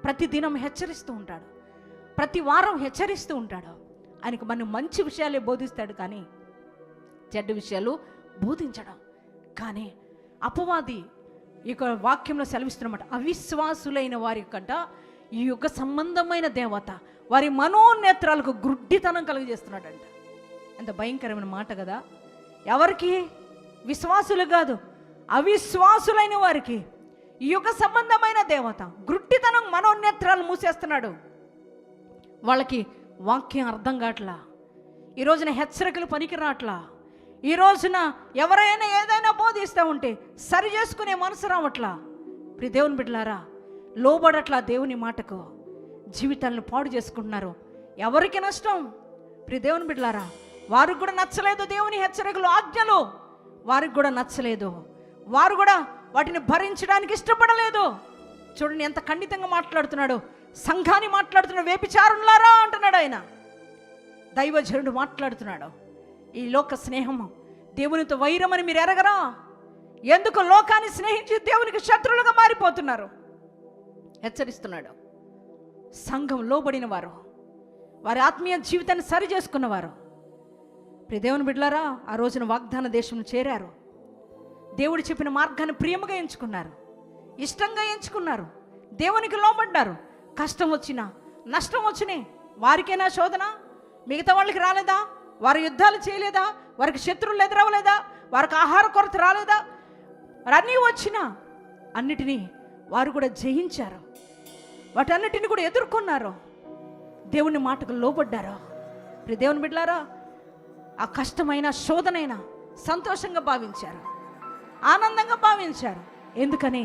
C: ప్రతి దినం హెచ్చరిస్తూ ఉంటాడు, ప్రతి వారం హెచ్చరిస్తూ ఉంటాడు. ఆయనకు మనం మంచి విషయాలే బోధిస్తాడు, కానీ చెడ్డ విషయాలు బోధించడం. కానీ అపవాది ఈ వాక్యంలో సెలవిస్తున్నమాట, అవిశ్వాసులైన వారి కంట ఈ యొక్క సంబంధమైన దేవత వారి మనోనేత్రాలకు గుడ్డితనం కలుగజేస్తున్నాడంట. ఎంత భయంకరమైన మాట కదా. ఎవరికి? విశ్వాసులు కాదు, అవిశ్వాసులైన వారికి ఈ యొక్క సంబంధమైన దేవత గుడ్డితనం మనోనేత్రాలు మూసేస్తున్నాడు. వాళ్ళకి వాక్యం అర్థం కావట్లా. ఈ రోజున హెచ్చరికలు పనికి రావట్లా. ఈ రోజున ఎవరైనా ఏదైనా బోధిస్తూ ఉంటే సరి చేసుకునే మనసు రావట్లా. ప్రియ దేవుని బిడ్డలారా, లోబడట్లా దేవుని మాటకు, జీవితాలను పాడు చేసుకుంటున్నారు. ఎవరికి నష్టం? ప్రియ దేవుని బిడ్డలారా, వారికి కూడా నచ్చలేదు దేవుని హెచ్చరికలు, ఆజ్ఞలు వారికి కూడా నచ్చలేదు. వారు కూడా వాటిని భరించడానికి ఇష్టపడలేదు. చూడండి ఎంత ఖండితంగా మాట్లాడుతున్నాడు. సంఘాన్ని మాట్లాడుతున్నాడు. వ్యభిచారులారా అంటున్నాడు ఆయన. దైవజనుడు మాట్లాడుతున్నాడు. ఈ లోక స్నేహము దేవునితో వైరమని మీరు ఎరగరా? ఎందుకు లోకాన్ని స్నేహించి దేవునికి శత్రువులుగా మారిపోతున్నారు? హెచ్చరిస్తున్నాడు. సంఘం లోబడిన వారు, వారి ఆత్మీయ జీవితాన్ని సరి చేసుకున్నవారు, ప్రియ దేవుని బిడ్డలారా, ఆ రోజున వాగ్దాన దేశంలో చేరారు. దేవుడు చెప్పిన మార్గాన్ని ప్రియముగా ఎంచుకున్నారు, ఇష్టంగా ఎంచుకున్నారు, దేవునికి లోబడ్డారు. కష్టం వచ్చినా నష్టం వచ్చినాయి. వారికైనా శోధన, మిగతా వాళ్ళకి రాలేదా? వారు యుద్ధాలు చేయలేదా? వారికి శత్రువులు ఎదురవ్వలేదా? వారికి ఆహార కొరత రాలేదా? మరి అన్నీ వచ్చినా అన్నిటినీ వారు కూడా జయించారు. వాటన్నిటిని కూడా ఎదుర్కొన్నారు. దేవుని మాటకు లోబడ్డారు. ప్రియ దేవుని బిడ్డలారా, ఆ కష్టమైన శోధనైనా సంతోషంగా భావించారు, ఆనందంగా భావించారు. ఎందుకని?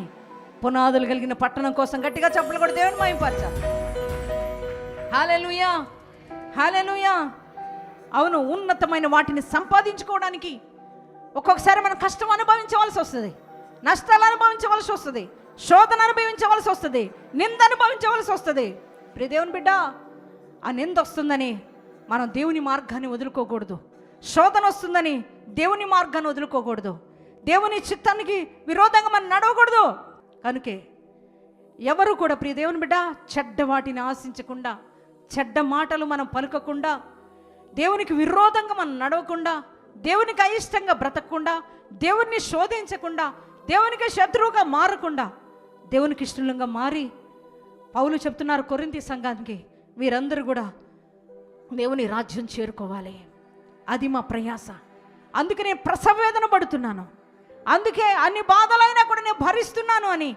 C: పునాదులు కలిగిన పట్టణం కోసం. గట్టిగా చప్పట్లు కూడా దేవుని మహిమపరచాలి. హల్లెలూయా, హల్లెలూయా. అవును, ఉన్నతమైన వాటిని సంపాదించుకోవడానికి ఒక్కొక్కసారి మనం కష్టం అనుభవించవలసి వస్తుంది, నష్టాలు అనుభవించవలసి వస్తుంది, శోధన అనుభవించవలసి వస్తుంది, నింద అనుభవించవలసి వస్తుంది. ప్రియ దేవుని బిడ్డ, ఆ నింద వస్తుందని మనం దేవుని మార్గాన్ని వదులుకోకూడదు. శోధన వస్తుందని దేవుని మార్గాన్ని వదులుకోకూడదు. దేవుని చిత్తానికి విరోధంగా మనం నడవకూడదు. కనుకే ఎవరు కూడా ప్రియ దేవుని బిడ్డ చెడ్డ వాటిని ఆశించకుండా, చెడ్డ మాటలు మనం పలుకకుండా, దేవునికి విరోధంగా మనం నడవకుండా, దేవునికి అయిష్టంగా బ్రతకకుండా, దేవుణ్ణి శోధించకుండా, దేవునికి శత్రువుగా మారకుండా, దేవునికి ఇష్టంగా మారి, పౌలు చెప్తున్నారు కొరింథీ సంఘానికి, వీరందరూ కూడా దేవుని రాజ్యం చేరుకోవాలి. అది మా ప్రయాస. అందుకే నేను ప్రసవేదన పడుతున్నాను, అందుకే అన్ని బాధలైనా కూడా నేను భరిస్తున్నాను అని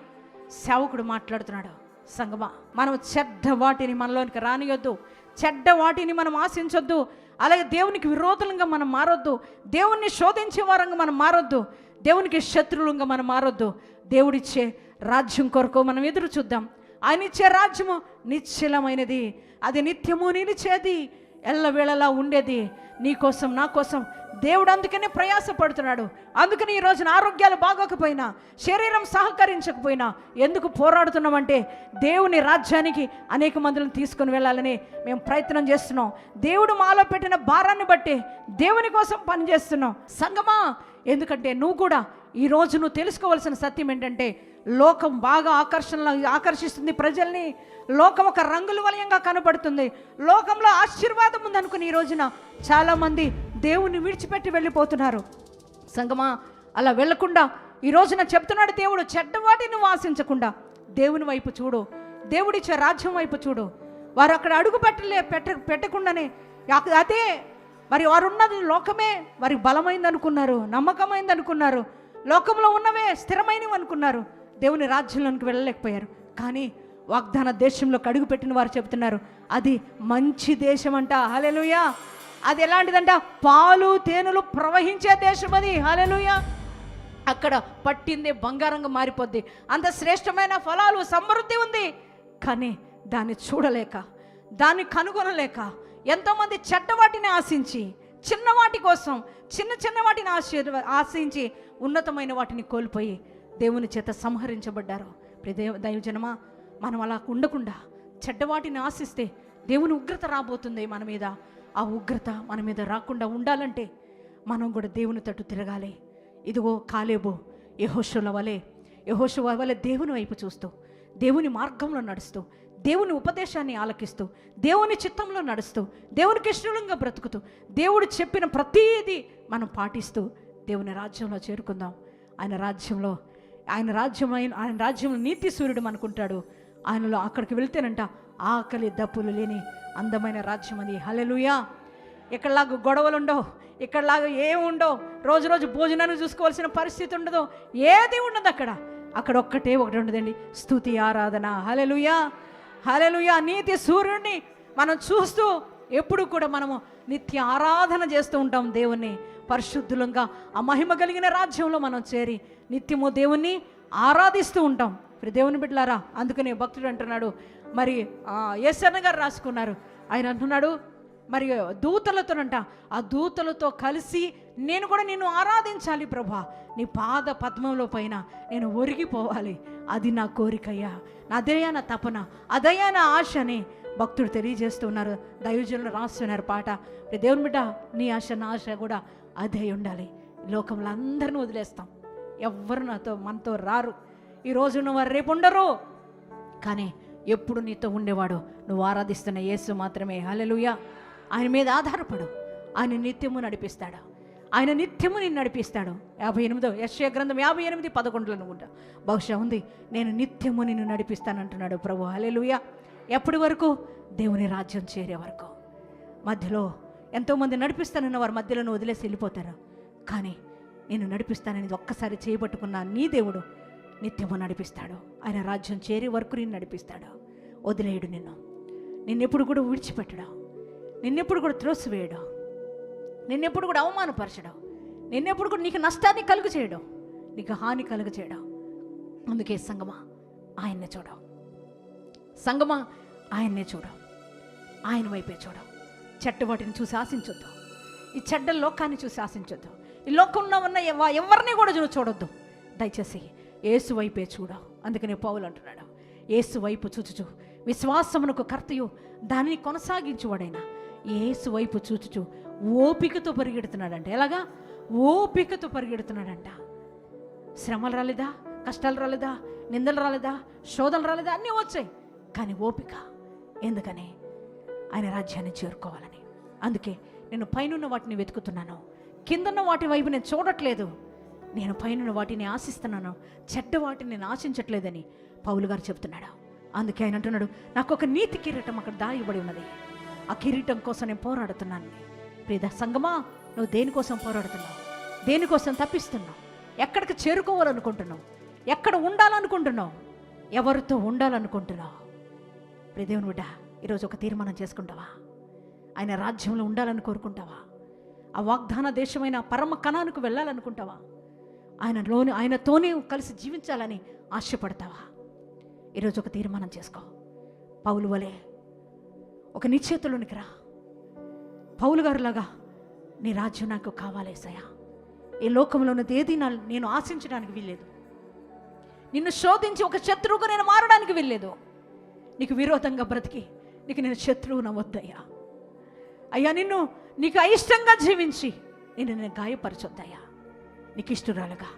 C: సేవకుడు మాట్లాడుతున్నాడు. సంగమా, మనం చెడ్డ వాటిని మనలోనికి రానియొద్దు, చెడ్డ వాటిని మనం ఆశించొద్దు. అలాగే దేవునికి విరోధంగా మనం మారొద్దు, దేవుణ్ణి శోధించే వారంగా మనం మారొద్దు, దేవునికి శత్రువులుగా మనం మారొద్దు. దేవుడిచ్చే రాజ్యం కొరకు మనం ఎదురు చూద్దాం. ఆయన ఇచ్చే రాజ్యము నిశ్చలమైనది, అది నిత్యము నిలిచేది, ఎల్లవేళలా ఉండేది. నీ కోసం, నా కోసం దేవుడు అందుకనే ప్రయాసపడుతున్నాడు. అందుకని ఈ రోజున ఆరోగ్యాలు బాగోకపోయినా, శరీరం సహకరించకపోయినా ఎందుకు పోరాడుతున్నామంటే దేవుని రాజ్యానికి అనేక మందిని తీసుకుని వెళ్ళాలని మేము ప్రయత్నం చేస్తున్నాం. దేవుడు మాలో పెట్టిన భారాన్ని బట్టి దేవుని కోసం పనిచేస్తున్నాం. సంగమా, ఎందుకంటే నువ్వు కూడా ఈరోజు నువ్వు తెలుసుకోవాల్సిన సత్యం ఏంటంటే లోకం బాగా ఆకర్షిస్తుంది ప్రజల్ని. లోకం ఒక రంగుల వలయంగా కనబడుతుంది. లోకంలో ఆశీర్వాదం ఉందనుకుని ఈ రోజున చాలామంది దేవుని విడిచిపెట్టి వెళ్ళిపోతున్నారు. సంగమా, అలా వెళ్ళకుండా ఈ రోజున చెప్తున్నాడు దేవుడు, చెడ్డవాటిని ఆశించకుండా దేవుని వైపు చూడు, దేవుడిచ్చే రాజ్యం వైపు చూడు. వారు అక్కడ అడుగు పెట్టకుండానే అదే మరి వారు ఉన్నది లోకమే వారికి బలమైంది అనుకున్నారు, నమ్మకమైంది అనుకున్నారు, లోకంలో ఉన్నవే స్థిరమైనవి అనుకున్నారు. దేవుని రాజ్యంలోనికి వెళ్ళలేకపోయారు. కానీ వాగ్దాన దేశంలోకి అడుగు పెట్టిన వారు చెప్తున్నారు, అది మంచి దేశం అంట. హల్లెలూయా. అది ఎలాంటిదంట? పాలు తేనెలు ప్రవహించే దేశం అది. హల్లెలూయా. అక్కడ పట్టిందే బంగారంగా మారిపోద్ది. అంత శ్రేష్టమైన ఫలాలు సమృద్ధి ఉంది. కానీ దాన్ని చూడలేక, దాన్ని కనుగొనలేక ఎంతోమంది చెడ్డవాటిని ఆశించి, చిన్నవాటి కోసం చిన్న వాటిని ఆశించి ఉన్నతమైన వాటిని కోల్పోయి దేవుని చేత సంహరించబడ్డారు. దైవజనమా, మనం అలా ఉండకుండా చెడ్డవాటిని ఆశిస్తే దేవుని ఉగ్రత రాబోతుంది మన మీద. ఆ ఉగ్రత మన మీద రాకుండా ఉండాలంటే మనం కూడా దేవుని తట్టు తిరగాలి. ఇదిగో కాలేబు యెహోషువ వలె దేవుని వైపు చూస్తూ, దేవుని మార్గంలో నడుస్తూ, దేవుని ఉపదేశాన్ని ఆలకిస్తూ, దేవుని చిత్తంలో నడుస్తూ, దేవునికి ఇష్టంగా బ్రతుకుతూ, దేవుడు చెప్పిన ప్రతీది మనం పాటిస్తూ దేవుని రాజ్యంలో చేరుకుందాం. ఆయన రాజ్యంలో నీతి సూర్యుడు అనుకుంటాడు. ఆయనలో అక్కడికి వెళ్తేనంట ఆకలి దప్పులు లేని అందమైన రాజ్యం అది. హల్లెలూయా. ఇక్కడలాగా గొడవలు ఉండవు, ఇక్కడలాగా ఏముండవు, రోజు భోజనాన్ని చూసుకోవాల్సిన పరిస్థితి ఉండదు, ఏది ఉండదు అక్కడ ఒకటి ఉండదండి, స్తుతి ఆరాధన. హల్లెలూయా, హల్లెలూయా. నీతి సూర్యుడిని మనం చూస్తూ ఎప్పుడు కూడా మనము నిత్య ఆరాధన చేస్తూ ఉంటాం దేవుణ్ణి. పరిశుద్ధులంగా ఆ మహిమ కలిగిన రాజ్యంలో మనం చేరి నిత్యము దేవుణ్ణి ఆరాధిస్తూ ఉంటాం. ఇప్పుడు దేవుని బిడ్డలారా, అందుకనే భక్తుడు అంటున్నాడు, మరి యేసన్న గారు రాసుకున్నారు, ఆయన అంటున్నాడు, మరి దూతలతోనంట, ఆ దూతలతో కలిసి నేను కూడా నిన్ను ఆరాధించాలి ప్రభా, నీ పాద పద్మంలో పైన నేను ఒరిగిపోవాలి, అది నా కోరికయ్యా, అదయ్యా నా తపన, అదయ్యా నా ఆశ అని భక్తుడు తెలియజేస్తున్నారు. దైవజనులు రాస్తున్నారు పాట. దేవుని బిడ్డ, నీ ఆశ నా ఆశ కూడా అదే ఉండాలి. లోకంలో అందరిని వదిలేస్తాం, ఎవ్వరు మనతో రారు. ఈరోజు నువ్వు రేపు ఉండరు, కానీ ఎప్పుడు నీతో ఉండేవాడు నువ్వు ఆరాధిస్తున్న యేసు మాత్రమే. హల్లెలూయా. ఆయన మీద ఆధారపడు, ఆయన నిత్యము నడిపిస్తాడు, ఆయన నిత్యము నిన్ను నడిపిస్తాడు. 58 యెషయా గ్రంథం 58:11 అనుకుంటా, బహుశా ఉంది, నేను నిత్యము నిన్ను నడిపిస్తానంటున్నాడు ప్రభు. హల్లెలూయా. ఎప్పటి వరకు? దేవుని రాజ్యం చేరే వరకు. మధ్యలో ఎంతోమంది నడిపిస్తానన్న వారు మధ్యలో వదిలేసి వెళ్ళిపోతారు, కానీ నేను నడిపిస్తానని ఒక్కసారి చేయబట్టుకున్న నీ దేవుడు నిత్యము నడిపిస్తాడు. ఆయన రాజ్యం చేరే వరకు నిన్ను నడిపిస్తాడు. వదిలేయడు, నిన్నెప్పుడు కూడా విడిచిపెట్టడం, నిన్నెప్పుడు కూడా త్రోసివేయడం, నిన్నెప్పుడు కూడా అవమానపరచడం, నిన్నెప్పుడు కూడా నీకు నష్టాన్ని కలుగు చేయడం, నీకు హాని కలుగు చేయడం. అందుకే సంగమా ఆయన్నే చూడం, సంగమా ఆయన్నే చూడం, ఆయన వైపే చూడం. చెడ్డ వాటిని చూసి ఆశించొద్దు, ఈ చెడ్డ లోకాన్ని చూసి ఆశించొద్దు, ఈ లోకంలో ఉన్న ఎవరిని కూడా చూడొద్దు. దయచేసి యేసు వైపే చూడ. అందుకనే పౌలు అంటున్నాడు, యేసు వైపు చూచుచు విశ్వాసమునకు కర్తయు దానిని కొనసాగించువాడైనా యేసు వైపు చూచుచు ఓపికతో పరిగెడుతున్నాడంట. ఎలాగా? ఓపికతో పరిగెడుతున్నాడంట. శ్రమలు రాలేదా, కష్టాలు రాలేదా, నిందలు రాలేదా, శోధనలు రాలేదా, అన్నీ వచ్చాయి, కానీ ఓపిక. ఎందుకని? ఆయన రాజ్యాన్ని చేరుకోవాలని. అందుకే నేను పైనున్న వాటిని వెతుకుతున్నాను, కిందన్న వాటి వైపు నేను చూడట్లేదు, నేను పైనున్న వాటిని ఆశిస్తున్నాను, చెడ్డ వాటిని నేను ఆశించట్లేదని పౌలు గారు చెప్తున్నాడు. అందుకే ఆయన అంటున్నాడు, నాకు ఒక నీతి కిరీటం అక్కడ దాయబడి ఉన్నది, ఆ కిరీటం కోసం నేను పోరాడుతున్నాను. ప్రియ సంగమా, నువ్వు దేనికోసం పోరాడుతున్నావు? దేనికోసం తప్పిస్తున్నావు? ఎక్కడికి చేరుకోవాలనుకుంటున్నావు? ఎక్కడ ఉండాలనుకుంటున్నావు? ఎవరితో ఉండాలనుకుంటున్నావు? ప్రియ దేవుని బిడ్డ, ఈరోజు ఒక తీర్మానం చేసుకుంటావా? ఆయన రాజ్యంలో ఉండాలని కోరుకుంటావా? ఆ వాగ్దాన దేశమైన పరమ కణానికి వెళ్ళాలనుకుంటావా? ఆయనతోనే కలిసి జీవించాలని ఆశపడతావా? ఈరోజు ఒక తీర్మానం చేసుకో. పౌలు వలె ఒక నిశ్చేతలోనికి రా. పౌలు గారులాగా నీ రాజ్యం నాకు కావాలేసయ్యా, ఈ లోకంలో ఉన్నది ఏది నేను ఆశించడానికి వీల్లేదు, నిన్ను శోధించి ఒక శత్రువుగా నేను మారడానికి వీల్లేదు, నీకు విరోధంగా బ్రతికి నీకు నేను శత్రువు నవ్వొద్దయ్యా. అయ్యా, నీకు అయిష్టంగా జీవించి నేను గాయపరచొద్దయ్యా. నీకు ఇష్టరాలుగా,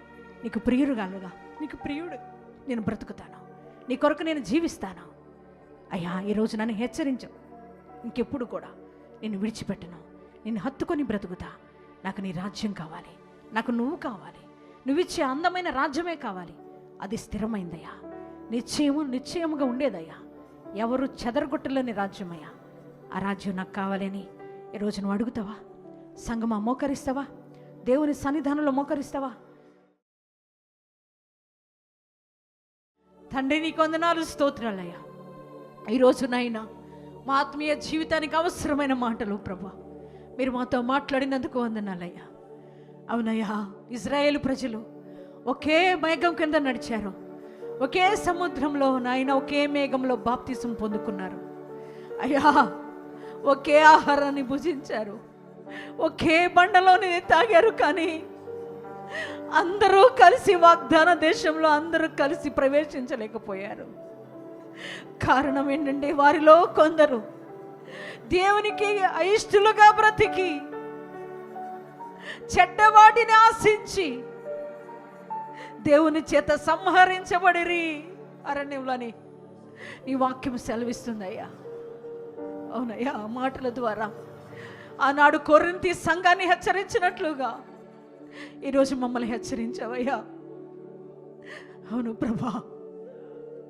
C: నీకు ప్రియుడుగాలుగా, నీకు ప్రియుడు నేను బ్రతుకుతాను, నీ కొరకు నేను జీవిస్తాను. అయ్యా ఈరోజు నన్ను హెచ్చరించు, ఇంకెప్పుడు కూడా నేను విడిచిపెట్టను, నేను హత్తుకొని బ్రతుకుతా. నాకు నీ రాజ్యం కావాలి, నాకు నువ్వు కావాలి, నువ్విచ్చే అందమైన రాజ్యమే కావాలి. అది స్థిరమైందయ్యా, నిశ్చయముగా ఉండేదయ్యా, ఎవరు చెదరగొట్టలేని రాజ్యమయ్యా. ఆ రాజ్యం నాకు కావాలని ఈరోజు నువ్వు అడుగుతావా? సంగమా మోకరిస్తావా? దేవుని సన్నిధానంలో మోకరిస్తావా? తండ్రి నీకు వందనాలు, స్తోత్రాలయ్యా. ఈరోజు నాయనా మా ఆత్మీయ జీవితానికి అవసరమైన మాటలు ప్రభా మీరు మాతో మాట్లాడినందుకు వందనాలయ్యా. అవునయ్యా, ఇజ్రాయేలు ప్రజలు ఒకే మేఘం కింద నడిచారు, ఒకే సముద్రంలో నాయన ఒకే మేఘంలో బాప్తిసం పొందుకున్నారు అయ్యా. ఒకే ఆహారాన్ని భుజించారు, ఒకే బండలోని తాగారు. కానీ అందరూ కలిసి వాగ్దాన దేశంలో అందరూ కలిసి ప్రవేశించలేకపోయారు. కారణం ఏంటంటే వారిలో కొందరు దేవునికి అయిష్టులుగా బ్రతికి చెడ్డవాటిని ఆశించి దేవుని చేత సంహరించబడిరి అరణ్యంలోని నీ వాక్యం సెలవిస్తుందయ్యా. అవునయ్యా, ఆ మాటల ద్వారా ఆనాడు కొరింథీ సంఘాన్ని హెచ్చరించినట్లుగా ఈరోజు మమ్మల్ని హెచ్చరించావయ్యా. అవును ప్రభా,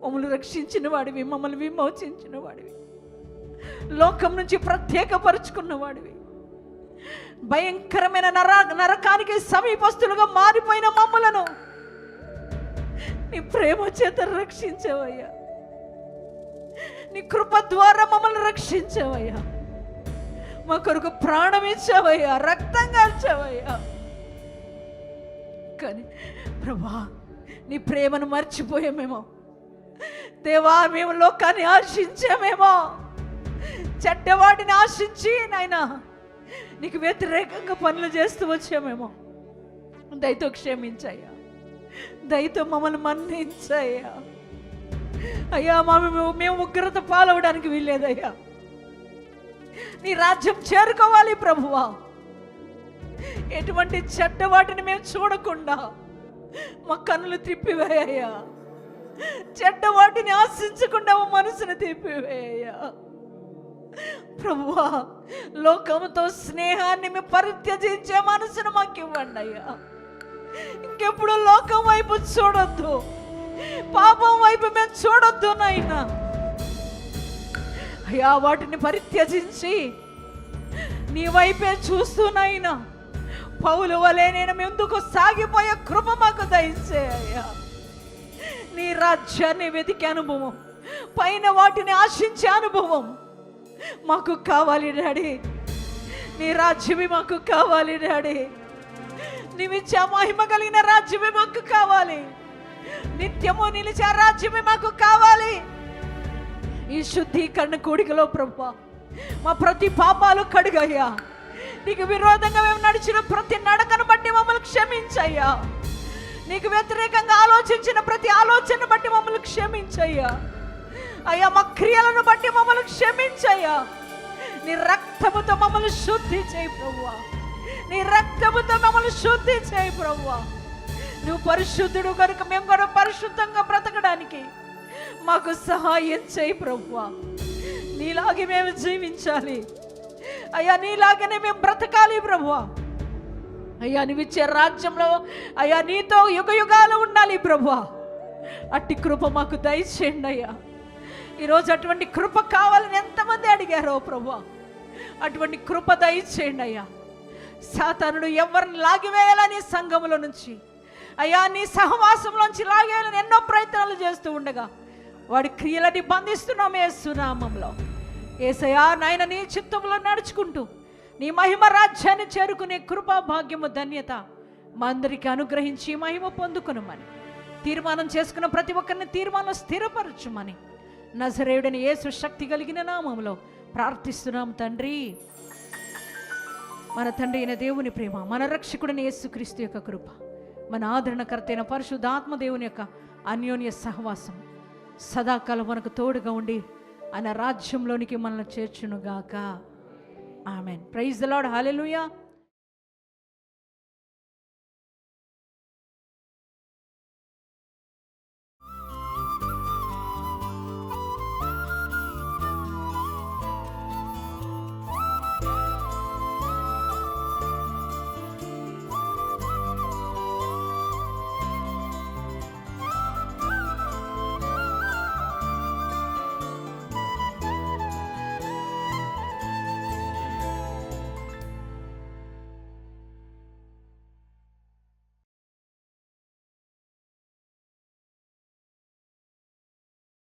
C: మమ్మల్ని రక్షించిన వాడివి, మమ్మల్ని విమోచించిన వాడివి, లోకం నుంచి ప్రత్యేకపరుచుకున్న వాడివి, భయంకరమైన నరకానికి సమీపస్తులుగా మారిపోయిన మమ్మలను నీ ప్రేమ చేత రక్షించావయ్యా. నీ కృప ద్వారా మమ్మల్ని రక్షించావయ్యా. మా కొరకు ప్రాణం ఇచ్చావయ్యా, రక్తం కాల్చావయ్యా. కానీ ప్రభా, నీ ప్రేమను మర్చిపోయామేమో దేవా, మేము లోకాన్ని ఆశించామేమో, చెడ్డవాటిని ఆశించి నాయనా నీకు వ్యతిరేకంగా పనులు చేస్తూ వచ్చామేమో. దయతో క్షమించయ్యా, దయతో మమ్మల్ని మన్నించయ్యా. అయ్యా మేము ఉగ్రత పాలవడానికి వీల్లేదయ్యా. నీ రాజ్యం చేరుకోవాలి ప్రభువా. ఎటువంటి చెడ్డ వాటిని మేము చూడకుండా మా కన్నులు తిప్పివేయ్యా, చెడ్డ వాటిని ఆశించకుండా మా మనసును తిప్పివేయ్యా ప్రభువా. లోకముతో స్నేహాన్ని మేము పరిత్యజించే మనసును మాకు ఇవ్వండి అయ్యా. ఇంకెప్పుడు లోకం వైపు చూడొద్దు, పాపం వైపు మేము చూడొద్దు నాయనా. అయ్యా వాటిని పరిత్యజించి నీ వైపే చూస్తున్నాయినా పౌలు వలె నేను ముందుకు సాగిపోయే కృప మాకు దయచేయ్యా. నీ రాజ్యాన్ని వెతికే అనుభవం, పైన వాటిని ఆశించే అనుభవం మాకు కావాలి డాడీ. నీ రాజ్యమే మాకు కావాలి డాడీ. నీవిచ్చే మహిమ కలిగిన రాజ్యమే మాకు కావాలి. నిత్యము నిలిచే రాజ్యమే మాకు కావాలి. ఈ శుద్ధీకరణ కూడికలో ప్రభువా మా ప్రతి పాపాలు కడుగయ్యా. నీకు విరోధంగా మేము నడిచిన ప్రతి నడకను బట్టి మమ్మల్ని క్షమించయ్యా. నీకు వ్యతిరేకంగా ఆలోచించిన ప్రతి ఆలోచన బట్టి మమ్మల్ని క్షమించయ్యా. అయ్యా మా క్రియలను బట్టి మమ్మల్ని క్షమించయ్యా. నీ రక్తముతో మమ్మల్ని శుద్ధి చేయి ప్రభువా. నీ రక్తముతో మమ్మల్ని శుద్ధి చేయి ప్రభువా. నువ్వు పరిశుద్ధుడు కనుక మేము కూడా పరిశుద్ధంగా బ్రతకడానికి మాకు సహాయం చేయి ప్రభువా. నీలాగే మేము జీవించాలి అయ్యా, నీలాగనే మేము బ్రతకాలి ప్రభువా. అయ్యా నువ్విచ్చే రాజ్యంలో అయ్యా నీతో యుగ యుగాలు ఉండాలి ప్రభువా. అట్టి కృప మాకు దయచేయండి అయ్యా. ఈరోజు అటువంటి కృప కావాలని ఎంతమంది అడిగారో ప్రభువా, అటువంటి కృప దయచేయండి అయ్యా. సాతానుడు ఎవరిని లాగివేయాలని సంఘములో నుంచి అయ్యా నీ సహవాసంలోంచి లాగేయాలని ఎన్నో ప్రయత్నాలు చేస్తూ ఉండగా వాడి క్రియలని బంధిస్తున్నాం యేసునామంలో. యేసయ్యా నాయన నీ చిత్తంలో నడుచుకుంటూ నీ మహిమ రాజ్యాన్ని చేరుకునే కృపా భాగ్యము ధన్యత మా అందరికీ అనుగ్రహించి మహిమ పొందుకునమని తీర్మానం చేసుకున్న ప్రతి ఒక్కరిని తీర్మానం స్థిరపరచుమని నజరేయుడని యేసు శక్తి కలిగిన నామములో ప్రార్థిస్తున్నాం తండ్రి. మన తండ్రి అయిన దేవుని ప్రేమ, మన రక్షకుడిని యేసుక్రీస్తు యొక్క కృప, మన ఆదరణకర్త అయిన పరిశుద్ధాత్మ దేవుని యొక్క అన్యోన్య సహవాసం సదాకాలం మనకు తోడుగా ఉండి ఆయన రాజ్యంలోనికి మనల్ని చేర్చునుగాక. Amen. Praise the lord. Hallelujah.